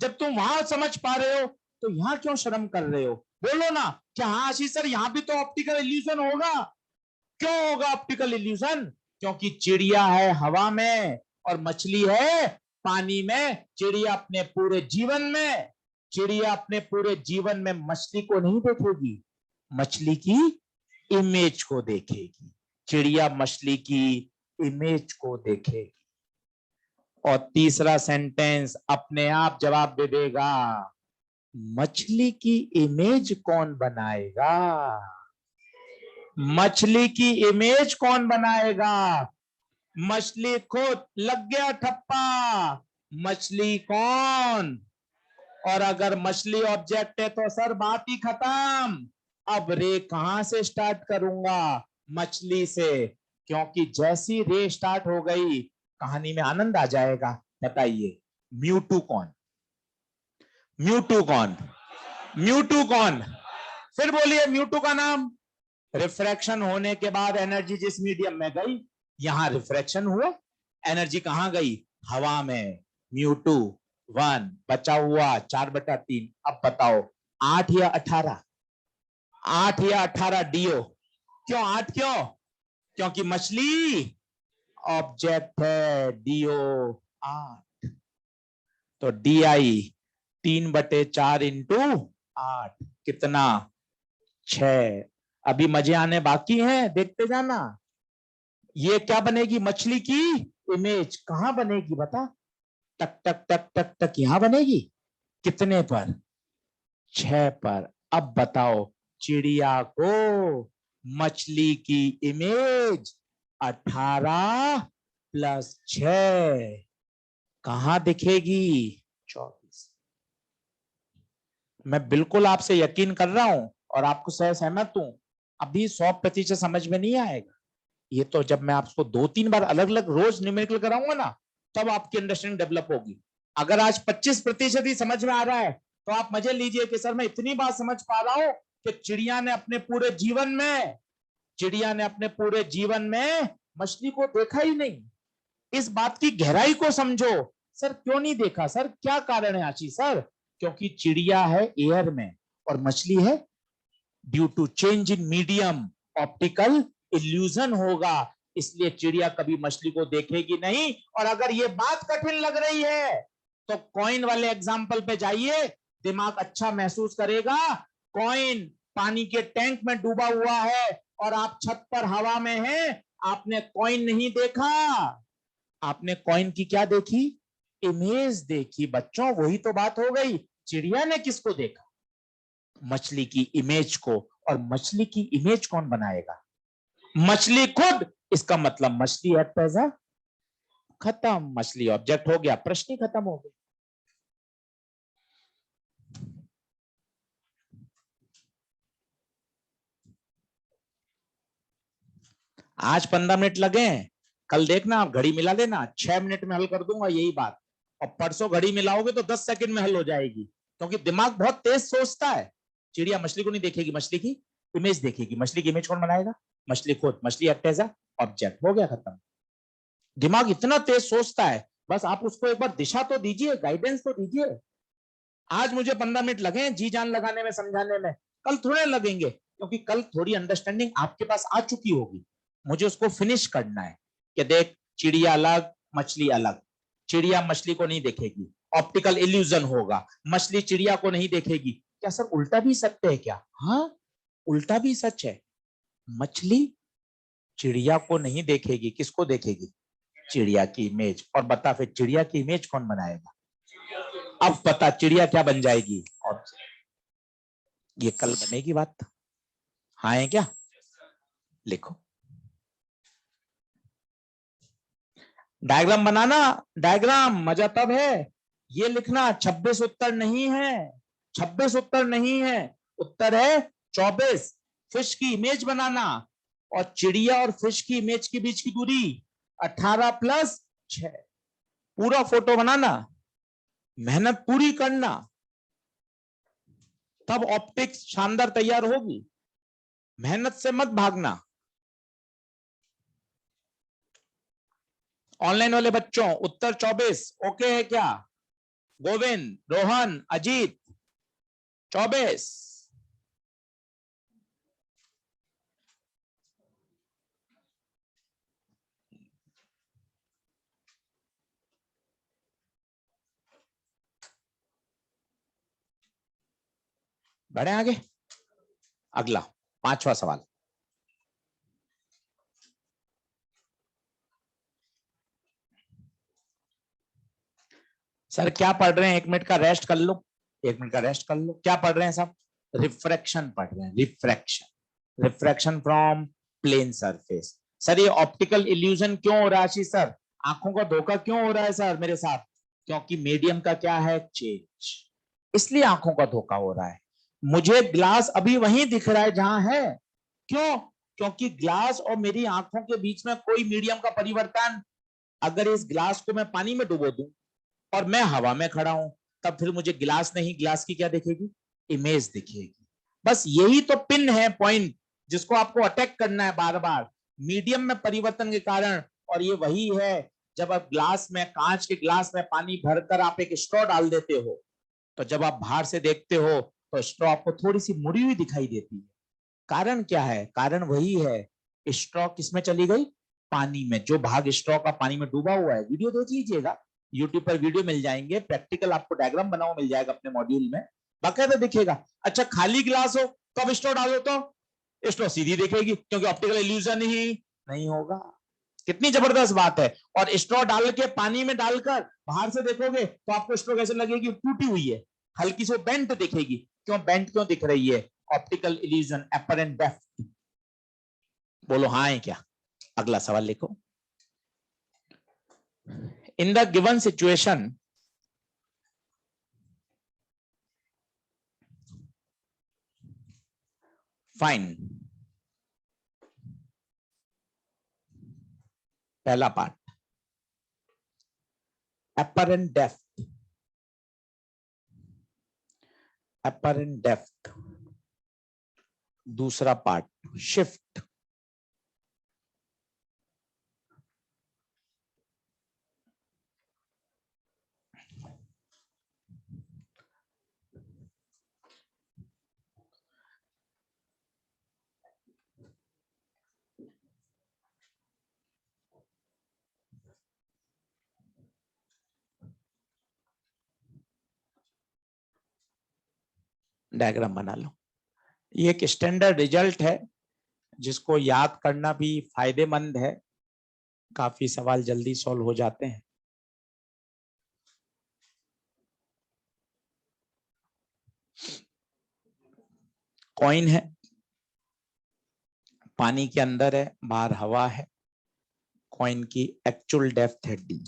S1: जब तुम वहां समझ पा रहे हो तो यहां क्यों शर्म कर रहे हो? बोलो ना कि हाँ आशीष सर, यहां भी तो ऑप्टिकल इल्यूजन होगा। क्यों होगा ऑप्टिकल इल्यूजन? क्योंकि चिड़िया है हवा में और मछली है पानी में। चिड़िया अपने पूरे जीवन में, चिड़िया अपने पूरे जीवन में मछली को नहीं देखेगी, मछली की इमेज को देखेगी। चिड़िया मछली की इमेज को देखेगी। और तीसरा सेंटेंस अपने आप जवाब दे देगा, मछली की इमेज कौन बनाएगा? मछली की इमेज कौन बनाएगा? मछली खुद। लग गया ठप्पा, मछली कौन? और अगर मछली ऑब्जेक्ट है तो सर बात ही खत्म। अब रे कहां से स्टार्ट करूंगा? मछली से, क्योंकि जैसी रे स्टार्ट हो गई कहानी में आनंद आ जाएगा। बताइए म्यूटू कौन? म्यूटू कौन? म्यूटू कौन? फिर बोलिए म्यूटू का नाम। रिफ्रैक्शन होने के बाद एनर्जी जिस मीडियम में गई, यहां रिफ्रैक्शन हुआ, एनर्जी कहां गई? हवा में। म्यूटू 1 बचा हुआ 4/3। अब बताओ 8 या 18? 8 या 18 डीओ। क्यों 8? क्यों? क्योंकि मछली ऑब्जेक्ट है, डीओ 8। तो डी आई 3/4 इंटू 8 कितना? 6। अभी मजे आने बाकी हैं, देखते जाना। ये क्या बनेगी? मछली की इमेज। कहां बनेगी बता? टक टक टक टक टक यहां बनेगी। कितने पर? 6 पर। अब बताओ चिड़िया को मछली की इमेज 18 + 6 कहां दिखेगी? 24। मैं बिल्कुल आपसे यकीन कर रहा हूं और आपको सहमत हूं, अभी 100% समझ में नहीं आएगा। ये तो जब मैं आपको 2-3 बार अलग अलग रोज न्यूमेरिकल कराऊंगा ना, तब आपकी अंडरस्टैंडिंग डेवलप होगी। अगर आज 25% ही समझ में आ रहा है तो आप मजे लीजिए कि सर मैं इतनी बात समझ पा रहा हूं कि चिड़िया ने अपने पूरे जीवन में, चिड़िया ने अपने पूरे जीवन में मछली को देखा ही नहीं। इस बात की गहराई को समझो। सर क्यों नहीं देखा? सर क्या कारण है आशीष सर? क्योंकि चिड़िया है एयर में और मछली है due to change in medium, optical illusion होगा, इसलिए चिड़िया कभी मछली को देखेगी नहीं। और अगर ये बात कठिन लग रही है तो कॉइन वाले एग्जाम्पल पे जाइए, दिमाग अच्छा महसूस करेगा। कॉइन पानी के टैंक में डूबा हुआ है और आप छत पर हवा में हैं, आपने कॉइन नहीं देखा, आपने कॉइन की क्या देखी? इमेज देखी बच्चों, वही तो बात हो गई। चिड़िया ने किसको देखा? मछली की इमेज को। और मछली की इमेज कौन बनाएगा? मछली खुद। इसका मतलब मछली एट पैसा खत्म, मछली ऑब्जेक्ट हो गया, प्रश्न ही खत्म हो गया। आज 15 मिनट लगे, कल देखना आप घड़ी मिला देना, 6 मिनट में हल कर दूंगा यही बात। और परसों घड़ी मिलाओगे तो 10 सेकंड में हल हो जाएगी, क्योंकि दिमाग बहुत तेज सोचता है। चिड़िया मछली को नहीं देखेगी, मछली की इमेज देखेगी। मछली की इमेज कौन बनाएगा? मछली खुद। मछली एक्ट एज अ ऑब्जेक्ट, हो गया खत्म। दिमाग इतना तेज सोचता है, बस आप उसको एक बार दिशा तो दीजिए, गाइडेंस तो दीजिए। आज मुझे 15 मिनट लगे जी जान लगाने में, समझाने में, कल थोड़े लगेंगे, क्योंकि कल थोड़ी अंडरस्टैंडिंग आपके पास आ चुकी होगी। मुझे उसको फिनिश करना है कि देख, चिड़िया अलग, मछली अलग। चिड़िया मछली को नहीं देखेगी, ऑप्टिकल इल्यूजन होगा। मछली चिड़िया को नहीं देखेगी। क्या सर उल्टा भी सत्य है क्या? हाँ, उल्टा भी सच है। मछली चिड़िया को नहीं देखेगी, किसको देखेगी? चिड़िया की इमेज। और बता फिर चिड़िया की इमेज कौन बनाएगा? अब पता चिड़िया क्या बन जाएगी? और ये कल बनेगी बात। हाँ है क्या? लिखो, डायग्राम बनाना। डायग्राम मजा तब है, ये लिखना 26 उत्तर नहीं है। 26 उत्तर नहीं है, उत्तर है 24। फिश की इमेज बनाना, और चिड़िया और फिश की इमेज के बीच की दूरी 18 + 6। पूरा फोटो बनाना, मेहनत पूरी करना, तब ऑप्टिक्स शानदार तैयार होगी। मेहनत से मत भागना। ऑनलाइन वाले बच्चों उत्तर 24 ओके है क्या? गोविंद, रोहन, अजीत, 24। बढ़े आगे। अगला 5वां सवाल। सर क्या पढ़ रहे हैं? 1 मिनट का रेस्ट कर लो, 1 मिनट का रेस्ट कर लो। क्या पढ़ रहे हैं सब? रिफ्रैक्शन पढ़ रहे हैं। Refraction, refraction from plane surface. Sir ये ऑप्टिकल इल्यूजन क्यों हो रहा है आशीष सर? आंखों का धोखा क्यों हो रहा है सर मेरे साथ? क्योंकि मीडियम का क्या है? चेंज, इसलिए आंखों का धोखा हो रहा है। मुझे ग्लास अभी वहीं दिख रहा है जहां है। क्यों? क्योंकि ग्लास और मेरी आंखों के बीच में कोई मीडियम का परिवर्तन। अगर इस ग्लास को मैं पानी में डुबो दूं और मैं हवा में खड़ा हूं, तब फिर मुझे गिलास नहीं, गिलास की क्या दिखेगी? इमेज दिखेगी। बस यही तो पिन है, पॉइंट, जिसको आपको अटैक करना है बार बार, मीडियम में परिवर्तन के कारण। और ये वही है, जब आप ग्लास में, कांच के ग्लास में पानी भरकर आप एक स्ट्रॉ डाल देते हो, तो जब आप बाहर से देखते हो तो स्ट्रॉ आपको थोड़ी सी मुड़ी हुई दिखाई देती है। कारण क्या है? कारण वही है, स्ट्रॉ किसमें चली गई? पानी में। जो भाग स्ट्रॉ का पानी में डूबा हुआ है, वीडियो देख लीजिएगा, यूट्यूब पर वीडियो मिल जाएंगे, प्रैक्टिकल आपको डायग्राम बनाओ मिल जाएगा अपने मॉड्यूल में, बाकायदा दिखेगा। अच्छा खाली गिलास हो तो अब स्ट्रॉ डालो तो स्ट्रॉ सीधी दिखेगी, क्योंकि ऑप्टिकल इल्यूजन ही नहीं होगा। कितनी जबरदस्त बात है। और स्ट्रॉ डाल के पानी में डालकर बाहर से देखोगे तो आपको स्ट्रॉ कैसे लगेगी? टूटी हुई है, हल्की से बेंट दिखेगी। क्यों बेंट क्यों दिख रही है? Optical illusion, apparent depth. बोलो हाँ है क्या? अगला सवाल लिखो। In the given situation, fine. पहला part apparent depth, apparent depth। दूसरा पार्ट शिफ्ट। डायग्राम बना लो। ये एक स्टैंडर्ड रिजल्ट है, जिसको याद करना भी फायदेमंद है। काफी सवाल जल्दी सॉल्व हो जाते हैं। कॉइन है, पानी के अंदर है, बाहर हवा है, कॉइन की एक्चुअल डेप्थ है डी।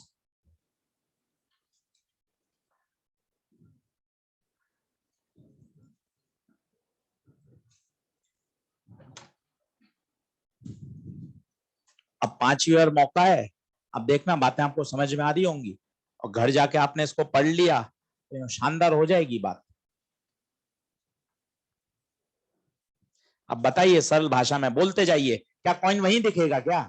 S1: अब 5वीं बार मौका है, अब देखना बातें आपको समझ में आ रही होंगी, और घर जाके आपने इसको पढ़ लिया तो शानदार हो जाएगी बात। अब बताइए सरल भाषा में बोलते जाइए, क्या कॉइन वहीं दिखेगा क्या?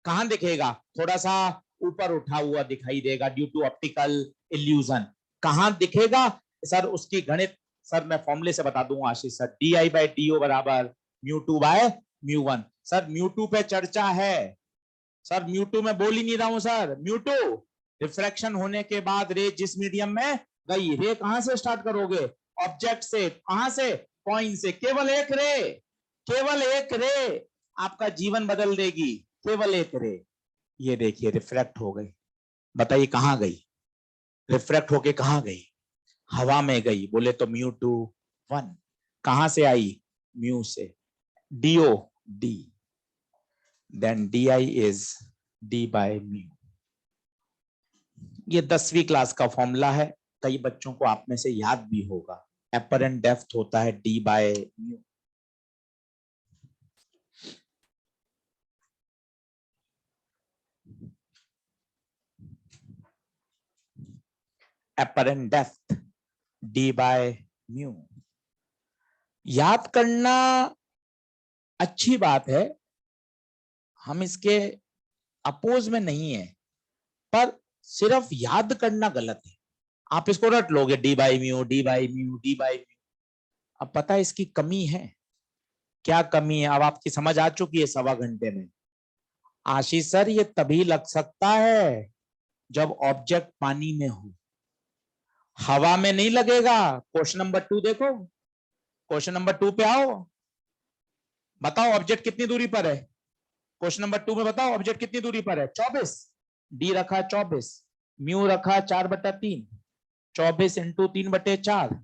S1: कहां दिखेगा? थोड़ा सा ऊपर उठा हुआ दिखाई देगा ड्यू टू ऑप्टिकल इल्यूजन। कहां दिखेगा सर? उसकी गणित सर मैं फॉर्मूले से बता दूंगा Ashish sir, D I by D O बराबर mu two by mu one. Sir mu two पे चर्चा है सर, म्यू टू में बोल ही नहीं रहा हूं सर। म्यू टू रिफ्रैक्शन होने के बाद रे जिस मीडियम में गई, रे कहां से स्टार्ट करोगे? ऑब्जेक्ट से। कहां से? कॉइन से। केवल एक रे, केवल एक रे आपका जीवन बदल देगी, केवल एक रे। ये देखिए रिफ्रैक्ट हो गई, बताइए कहां गई? रिफ्रैक्ट होके कहां गई? हवा में गई। बोले तो म्यू टू 1। कहां से आई? म्यू से। D O D, then D I is D by mu. ये 10वीं क्लास का फॉर्मूला है, कई बच्चों को आप में से याद भी होगा। एपरेंट डेप्थ होता है D by mu. Apparent depth D by mu. याद करना अच्छी बात है, हम इसके अपोज में नहीं है, पर सिर्फ याद करना गलत है। आप इसको रट लोगे D by mu, D by mu, D by mu. अब पता है इसकी कमी है क्या? कमी है अब आपकी समझ आ चुकी है 1.25 घंटे में। आशीष सर ये तभी लग सकता है जब ऑब्जेक्ट पानी में हो, हवा में नहीं लगेगा। क्वेश्चन नंबर 2 देखो, क्वेश्चन नंबर 2 पे आओ, बताओ ऑब्जेक्ट कितनी दूरी पर है? क्वेश्चन नंबर 2 में बताओ ऑब्जेक्ट कितनी दूरी पर है? 24। डी रखा 24, म्यू रखा 4/3, 24 इंटू 3/4,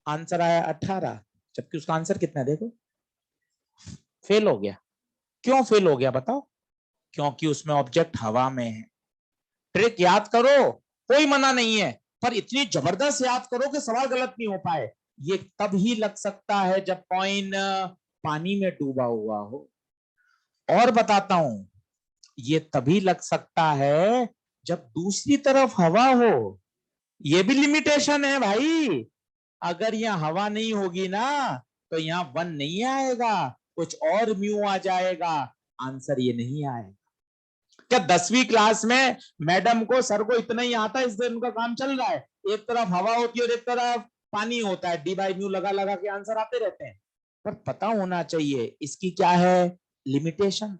S1: आंसर आया 18। जबकि उसका आंसर कितना है देखो, फेल हो गया। क्यों फेल हो गया बताओ? क्योंकि उसमें ऑब्जेक्ट हवा में है। ट्रिक याद करो, कोई मना नहीं है, पर इतनी जबरदस्त याद करो कि सवाल गलत नहीं हो पाए। ये तब ही लग सकता है जब कॉइन पानी में डूबा हुआ हो। और बताता हूं, ये तभी लग सकता है जब दूसरी तरफ हवा हो। ये भी लिमिटेशन है भाई। अगर यहाँ हवा नहीं होगी ना तो यहाँ 1 नहीं आएगा, कुछ और म्यू आ जाएगा, आंसर ये नहीं आएगा। क्या 10वीं क्लास में मैडम को सर को इतना ही आता है? इस दिन उनका काम चल रहा है, एक तरफ हवा होती है और एक तरफ पानी होता है, डी बाई म्यू लगा लगा के आंसर आते रहते हैं। पर पता होना चाहिए इसकी क्या है लिमिटेशन।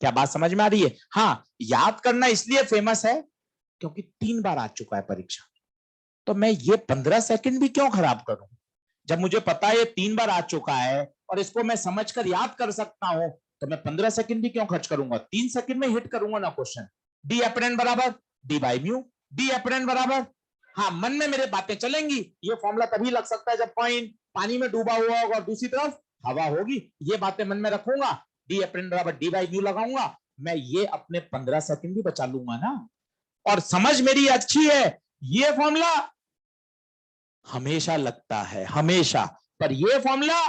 S1: क्या बात समझ में आ रही है? हाँ, याद करना इसलिए फेमस है क्योंकि 3 बार आ चुका है परीक्षा, तो मैं ये 15 सेकंड भी क्यों खराब करूं? जब मुझे पता है ये 3 बार आ चुका है और इसको मैं समझकर याद कर सकता हूं, तो मैं 15 सेकंड भी क्यों खर्च करूंगा? 3 सेकंड में हिट करूंगा ना क्वेश्चन। डी एपरेंट बराबर D by mu, D apparent बराबर, हाँ मन में मेरे बातें चलेंगी। ये फॉर्मूला तभी लग सकता है जब कॉइन पानी में डूबा हुआ होगा और दूसरी तरफ हवा होगी। ये बातें मन में रखूंगा, डी एपरेंट बराबर डी बाई म्यू लगाऊंगा, मैं ये अपने 15 सेकंड भी बचा लूंगा ना। और समझ मेरी अच्छी है, ये फॉर्मूला हमेशा लगता है, हमेशा। पर ये फॉर्मूला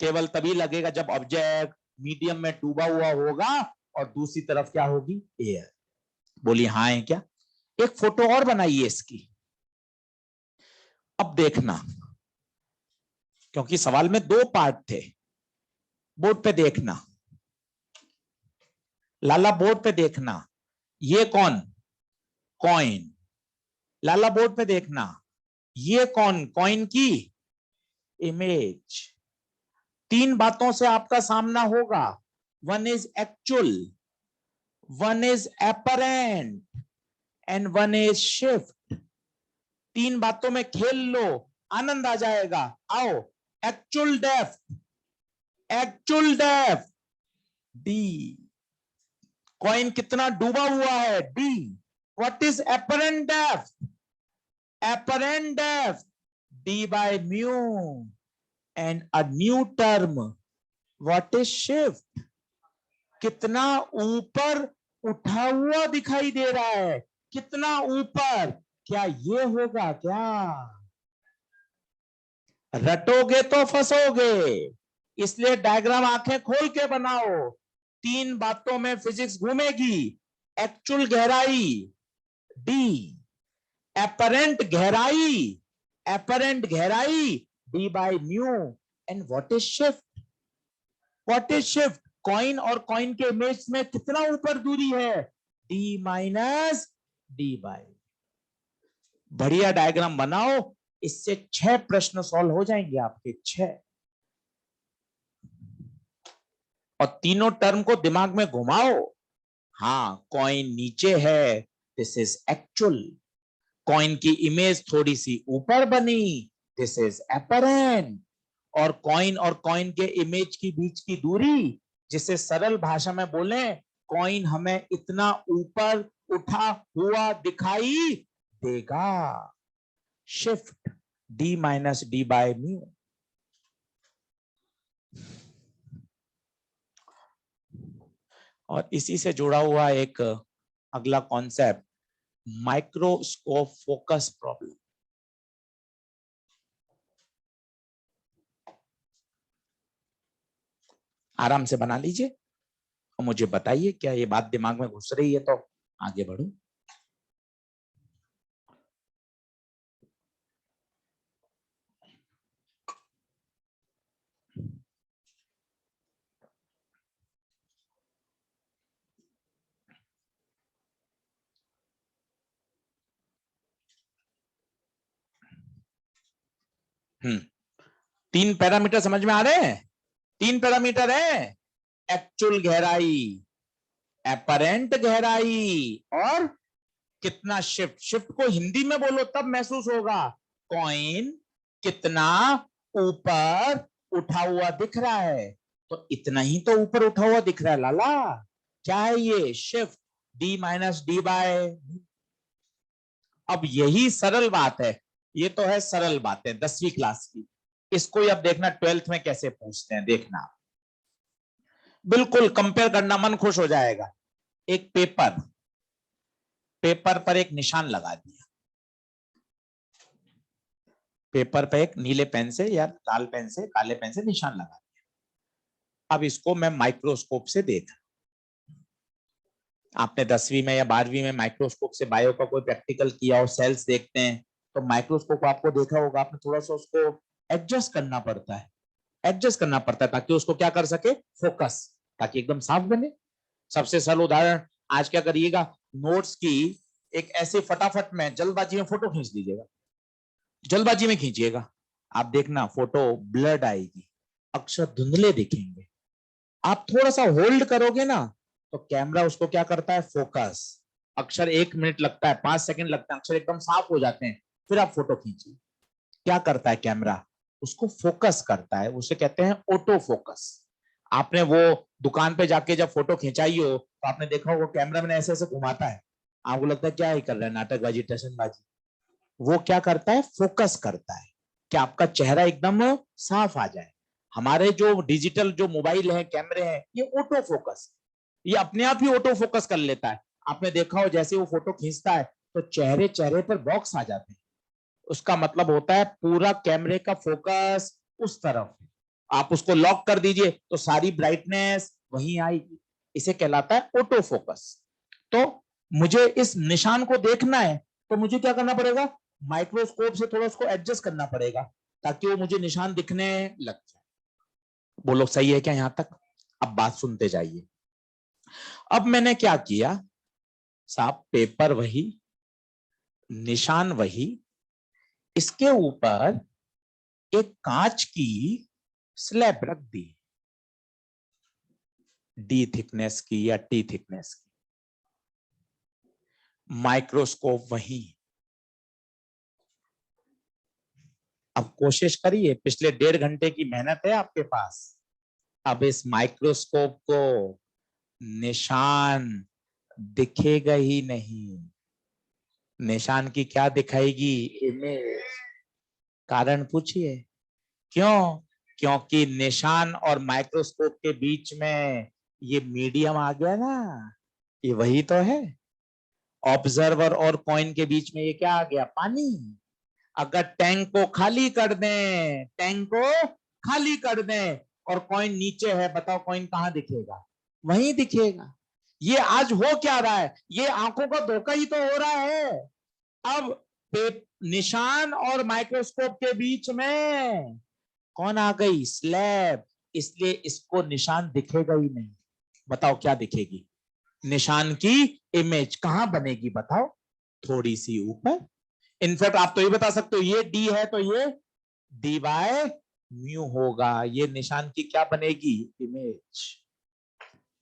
S1: केवल तभी लगेगा जब ऑब्जेक्ट मीडियम में डूबा हुआ होगा और दूसरी तरफ क्या होगी? एयर। बोलिए हाँ है क्या? एक फोटो और बनाइए इसकी, अब देखना, क्योंकि सवाल में 2 पार्ट थे। बोर्ड पे देखना, लाला बोर्ड पे देखना, ये कौन? कॉइन। लाला बोर्ड पे देखना, ये कौन? कॉइन की इमेज। 3 बातों से आपका सामना होगा, 1 is actual, 1 is apparent and 1 is shift. 3 बातों में खेल लो, आनंद आ जाएगा। आओ, actual depth, actual depth D. Coin कितना डूबा हुआ है? D. What is apparent depth? Apparent depth D by mu. And a new term, what is shift? कितना ऊपर उठा हुआ दिखाई दे रहा है, कितना ऊपर, क्या ये होगा क्या? रटोगे तो फंसोगे, इसलिए डायग्राम आंखें खोल के बनाओ। 3 बातों में फिजिक्स घूमेगी। एक्चुअल गहराई डी, एपरेंट गहराई, एपरेंट गहराई D by mu, and what is shift? What is shift? Coin और कॉइन के इमेज में कितना ऊपर दूरी है? D minus D by. बढ़िया डायग्राम बनाओ, इससे 6 प्रश्न सॉल्व हो जाएंगे आपके, 6। और तीनों टर्म को दिमाग में घुमाओ। हाँ, कॉइन नीचे है, दिस इज एक्चुअल। कॉइन की इमेज थोड़ी सी ऊपर बनी, दिस इज एपरेंट। और कॉइन के इमेज की बीच की दूरी, जिसे सरल भाषा में बोले, कॉइन हमें इतना ऊपर उठा हुआ दिखाई देगा। Shift D minus D by mu. और इसी से जुड़ा हुआ एक अगला कॉन्सेप्ट, माइक्रोस्कोप फोकस प्रॉब्लम। आराम से बना लीजिए और मुझे बताइए, क्या ये बात दिमाग में घुस रही है तो आगे बढ़ो। हम्म 3 पैरामीटर समझ में आ रहे हैं? 3 पैरामीटर है, एक्चुअल गहराई, एपरेंट गहराई, और कितना शिफ्ट। शिफ्ट को हिंदी में बोलो तब महसूस होगा। कॉइन कितना ऊपर उठा हुआ दिख रहा है, तो इतना ही तो ऊपर उठा हुआ दिख रहा है लाला। क्या है ये? Shift D minus D by. अब यही सरल बात है, ये तो है सरल बातें 10वीं क्लास की। इसको अब देखना 12th में कैसे पूछते हैं, देखना। बिल्कुल कंपेयर करना, मन खुश हो जाएगा। एक पेपर पर एक निशान लगा दिया, पेपर पे एक नीले पेन से या लाल पेन से, काले पेन से निशान लगा दिया। अब इसको मैं माइक्रोस्कोप से देख, आपने 10वीं में या 12वीं में माइक्रोस्कोप से बायो का कोई प्रैक्टिकल किया हो, सेल्स देखते हैं तो माइक्रोस्कोप आपको देखा होगा, आपने थोड़ा सा उसको एडजस्ट करना पड़ता है, एडजस्ट करना पड़ता है ताकि उसको क्या कर सके, फोकस, ताकि एकदम साफ बने। सबसे सरल उदाहरण, आज क्या करिएगा, नोट्स की एक ऐसे फटाफट में जल्दबाजी में फोटो खींच लीजिएगा, जल्दबाजी में खींचिएगा, आप देखना फोटो ब्लर्ड आएगी, अक्षर धुंधले दिखेंगे। आप थोड़ा सा होल्ड करोगे ना तो कैमरा उसको क्या करता है, फोकस। अक्षर 1 मिनट लगता है, 5 सेकंड लगता है, अक्षर एकदम साफ हो जाते हैं, फिर आप फोटो खींचिए। क्या करता है कैमरा, उसको फोकस करता है, उसे कहते हैं ऑटो फोकस। आपने वो दुकान पे जाके जब फोटो खिंचाई हो तो आपने देखा हो वो कैमरा मैन ऐसे ऐसे घुमाता है, आपको लगता है क्या ही कर रहा है, नाटकबाजी, टशनबाजी। वो क्या करता है, फोकस करता है कि आपका चेहरा एकदम साफ आ जाए। हमारे जो डिजिटल जो मोबाइल है, कैमरे हैं, ये ऑटो फोकस, ये अपने आप ही ऑटो फोकस कर लेता है। आपने देखा हो जैसे वो फोटो खींचता है तो चेहरे चेहरे पर बॉक्स आ जाते हैं, उसका मतलब होता है पूरा कैमरे का फोकस उस तरफ। आप उसको लॉक कर दीजिए तो सारी ब्राइटनेस वहीं आएगी, इसे कहलाता है ऑटो फोकस। तो मुझे इस निशान को देखना है तो मुझे क्या करना पड़ेगा, माइक्रोस्कोप से थोड़ा उसको एडजस्ट करना पड़ेगा ताकि वो मुझे निशान दिखने लग जाए। बोलो सही है क्या यहां तक? अब बात सुनते जाइए। अब मैंने क्या किया साहब, पेपर वही, निशान वही, इसके ऊपर एक कांच की स्लैब रख दी, डी थिकनेस की या टी थिकनेस की, माइक्रोस्कोप वही। अब कोशिश करिए, पिछले 1.5 घंटे की मेहनत है आपके पास, अब इस माइक्रोस्कोप को निशान दिखेगा ही नहीं, निशान की क्या दिखाएगी, इमेज। कारण पूछिए क्यों? क्योंकि निशान और माइक्रोस्कोप के बीच में ये मीडियम आ गया ना, ये वही तो है। ऑब्जर्वर और कॉइन के बीच में ये क्या आ गया, पानी। अगर टैंक को खाली कर दें, टैंक को खाली कर दें और कॉइन नीचे है, बताओ कॉइन कहां दिखेगा, वहीं दिखेगा। ये आज हो क्या रहा है, ये आंखों का धोखा ही तो हो रहा है। अब निशान और माइक्रोस्कोप के बीच में कौन आ गई, स्लैब, इसलिए इसको निशान दिखेगा ही नहीं। बताओ क्या दिखेगी, निशान की इमेज कहां बनेगी बताओ, थोड़ी सी ऊपर। इनफैक्ट आप तो ये बता सकते हो ये डी है तो ये डी बाय म्यू होगा, ये निशान की क्या बनेगी, इमेज।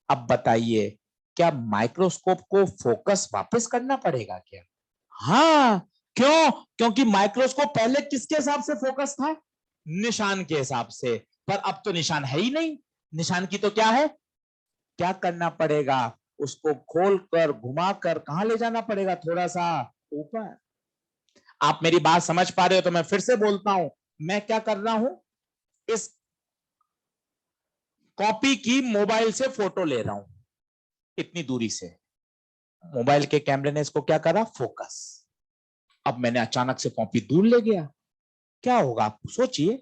S1: अब बताइए क्या माइक्रोस्कोप को फोकस वापस करना पड़ेगा क्या, हाँ। क्यों, क्योंकि माइक्रोस्कोप पहले किसके हिसाब से फोकस था, निशान के हिसाब से, पर अब तो निशान है ही नहीं। निशान की तो क्या है, क्या करना पड़ेगा, उसको खोलकर घुमाकर कहां ले जाना पड़ेगा, थोड़ा सा ऊपर। आप मेरी बात समझ पा रहे हो तो मैं फिर से बोलता हूं, मैं क्या कर रहा हूं, इस कॉपी की मोबाइल से फोटो ले रहा हूं, इतनी दूरी से मोबाइल के कैमरे ने इसको क्या करा, फोकस। अब मैंने अचानक से कॉपी दूर ले गया, क्या होगा आप सोचिए,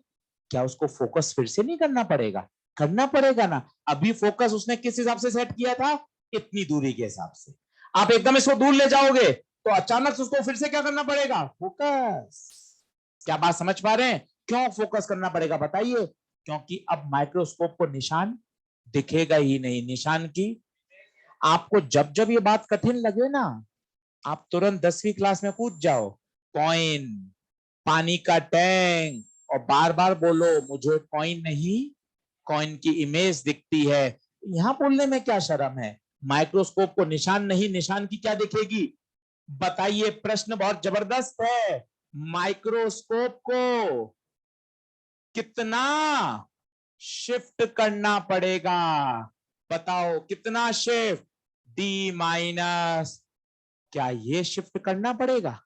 S1: क्या उसको फोकस फिर से नहीं करना पड़ेगा, करना पड़ेगा ना। अभी फोकस उसने किस हिसाब से सेट किया था, इतनी दूरी के हिसाब से। आप एकदम इसको दूर ले जाओगे तो अचानक से उसको फिर से क्या करना पड़ेगा, फोकस। क्या बात समझ पा रहे हैं, क्यों फोकस करना पड़ेगा बताइए, क्योंकि अब माइक्रोस्कोप को निशान दिखेगा ही नहीं, निशान की। आपको जब जब ये बात कठिन लगे ना, आप तुरंत 10वीं क्लास में कूद जाओ, कॉइन, पानी का टैंक, और बार बार बोलो मुझे कॉइन नहीं, कॉइन की इमेज दिखती है। यहां बोलने में क्या शर्म है, माइक्रोस्कोप को निशान नहीं, निशान की क्या दिखेगी। बताइए, प्रश्न बहुत जबरदस्त है, माइक्रोस्कोप को कितना शिफ्ट करना पड़ेगा, बताओ कितना शिफ्ट, डी माइनस, क्या ये शिफ्ट करना पड़ेगा,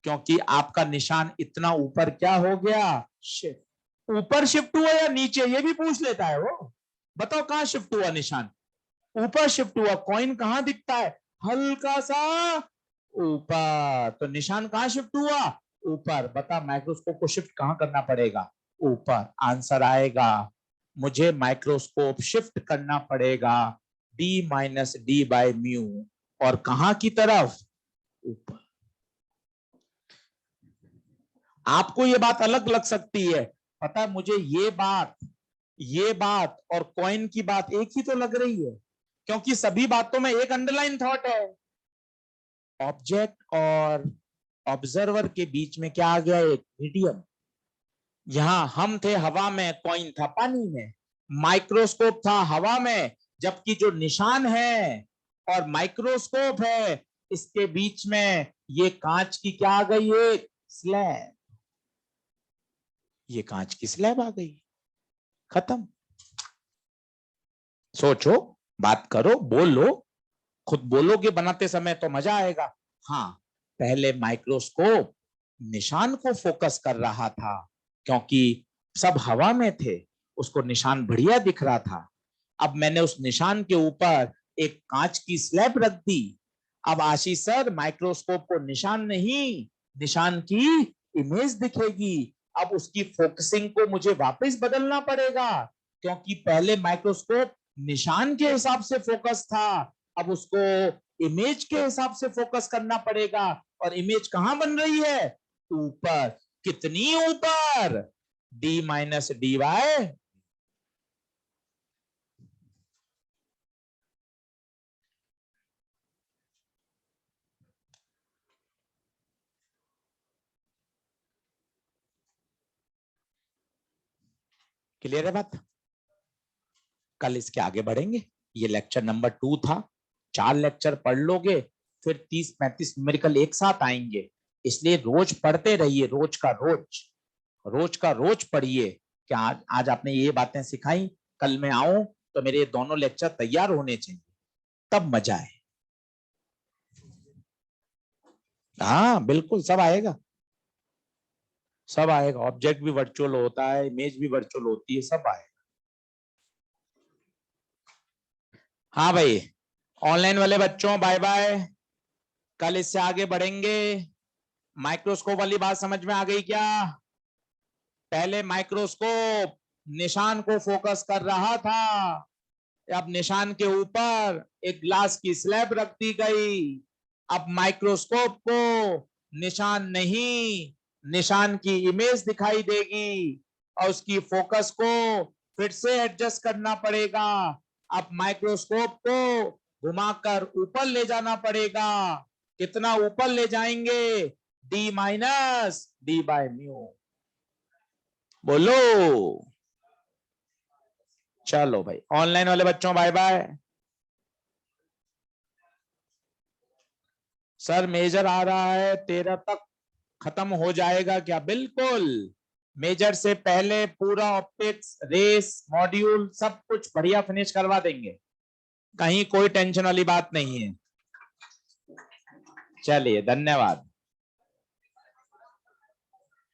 S1: क्योंकि आपका निशान इतना ऊपर क्या हो गया, शिफ्ट। ऊपर शिफ्ट हुआ या नीचे, ये भी पूछ लेता है वो। बताओ कहां शिफ्ट हुआ निशान, ऊपर शिफ्ट हुआ। कॉइन कहां दिखता है, हल्का सा ऊपर, तो निशान कहां शिफ्ट हुआ, ऊपर। बता माइक्रोस्कोप को शिफ्ट कहां करना पड़ेगा, ऊपर। आंसर आएगा, मुझे माइक्रोस्कोप शिफ्ट करना पड़ेगा D minus D by mu, और कहां की तरफ, ऊपर। आपको ये बात अलग लग सकती है, पता है मुझे ये बात और कॉइन की बात एक ही तो लग रही है, क्योंकि सभी बातों में एक अंडरलाइन थॉट है। ऑब्जेक्ट और ऑब्जर्वर के बीच में क्या आ गया, एक मीडियम। यहां हम थे हवा में, कॉइन था पानी में, माइक्रोस्कोप था हवा में, जबकि जो निशान है और माइक्रोस्कोप है इसके बीच में ये कांच की क्या आ गई, एक स्लैब। ये कांच की स्लैब आ गई, खत्म। सोचो, बात करो, बोलो, खुद बोलोगे बनाते समय तो मजा आएगा। हाँ, पहले माइक्रोस्कोप निशान को फोकस कर रहा था, क्योंकि सब हवा में थे, उसको निशान बढ़िया दिख रहा था। अब मैंने उस निशान के ऊपर एक कांच की स्लैब रख दी। अब आशीष सर, माइक्रोस्कोप को निशान नहीं, निशान की इमेज दिखेगी। अब उसकी फोकसिंग को मुझे वापस बदलना पड़ेगा, क्योंकि पहले माइक्रोस्कोप निशान के हिसाब से फोकस था, अब उसको इमेज के हिसाब से फोकस करना पड़ेगा। और इमेज कहां बन रही है, ऊपर। कितनी ऊपर, D minus D Y. Clear है बात, कल इसके आगे बढ़ेंगे। ये लेक्चर नंबर 2 था, 4 लेक्चर पढ़ लोगे फिर 30-35 न्यूमेरिकल एक साथ आएंगे। इसलिए रोज पढ़ते रहिए, रोज का रोज पढ़िए। क्या आज आपने ये बातें सिखाई, कल मैं आऊं तो मेरे दोनों लेक्चर तैयार होने चाहिए, तब मजा है। हाँ बिल्कुल, सब आएगा, सब आएगा, ऑब्जेक्ट भी वर्चुअल होता है, इमेज भी वर्चुअल होती है, सब आएगा। हाँ भाई, ऑनलाइन वाले बच्चों बाय बाय, कल इससे आगे बढ़ेंगे। माइक्रोस्कोप वाली बात समझ में आ गई क्या? पहले माइक्रोस्कोप निशान को फोकस कर रहा था, अब निशान के ऊपर एक ग्लास की स्लैब रख दी गई। अब माइक्रोस्कोप को निशान नहीं, निशान की इमेज दिखाई देगी और उसकी फोकस को फिर से एडजस्ट करना पड़ेगा। अब माइक्रोस्कोप को घुमाकर ऊपर ले जाना पड़ेगा। कितना ऊपर ले जाएंगे? D minus D by mu. बोलो। चलो भाई, ऑनलाइन वाले बच्चों बाय बाय। सर मेजर आ रहा है 13 तक खत्म हो जाएगा क्या? बिल्कुल, मेजर से पहले पूरा ऑप्टिक्स, रेस, मॉड्यूल सब कुछ बढ़िया फिनिश करवा देंगे, कहीं कोई टेंशन वाली बात नहीं है। चलिए, धन्यवाद।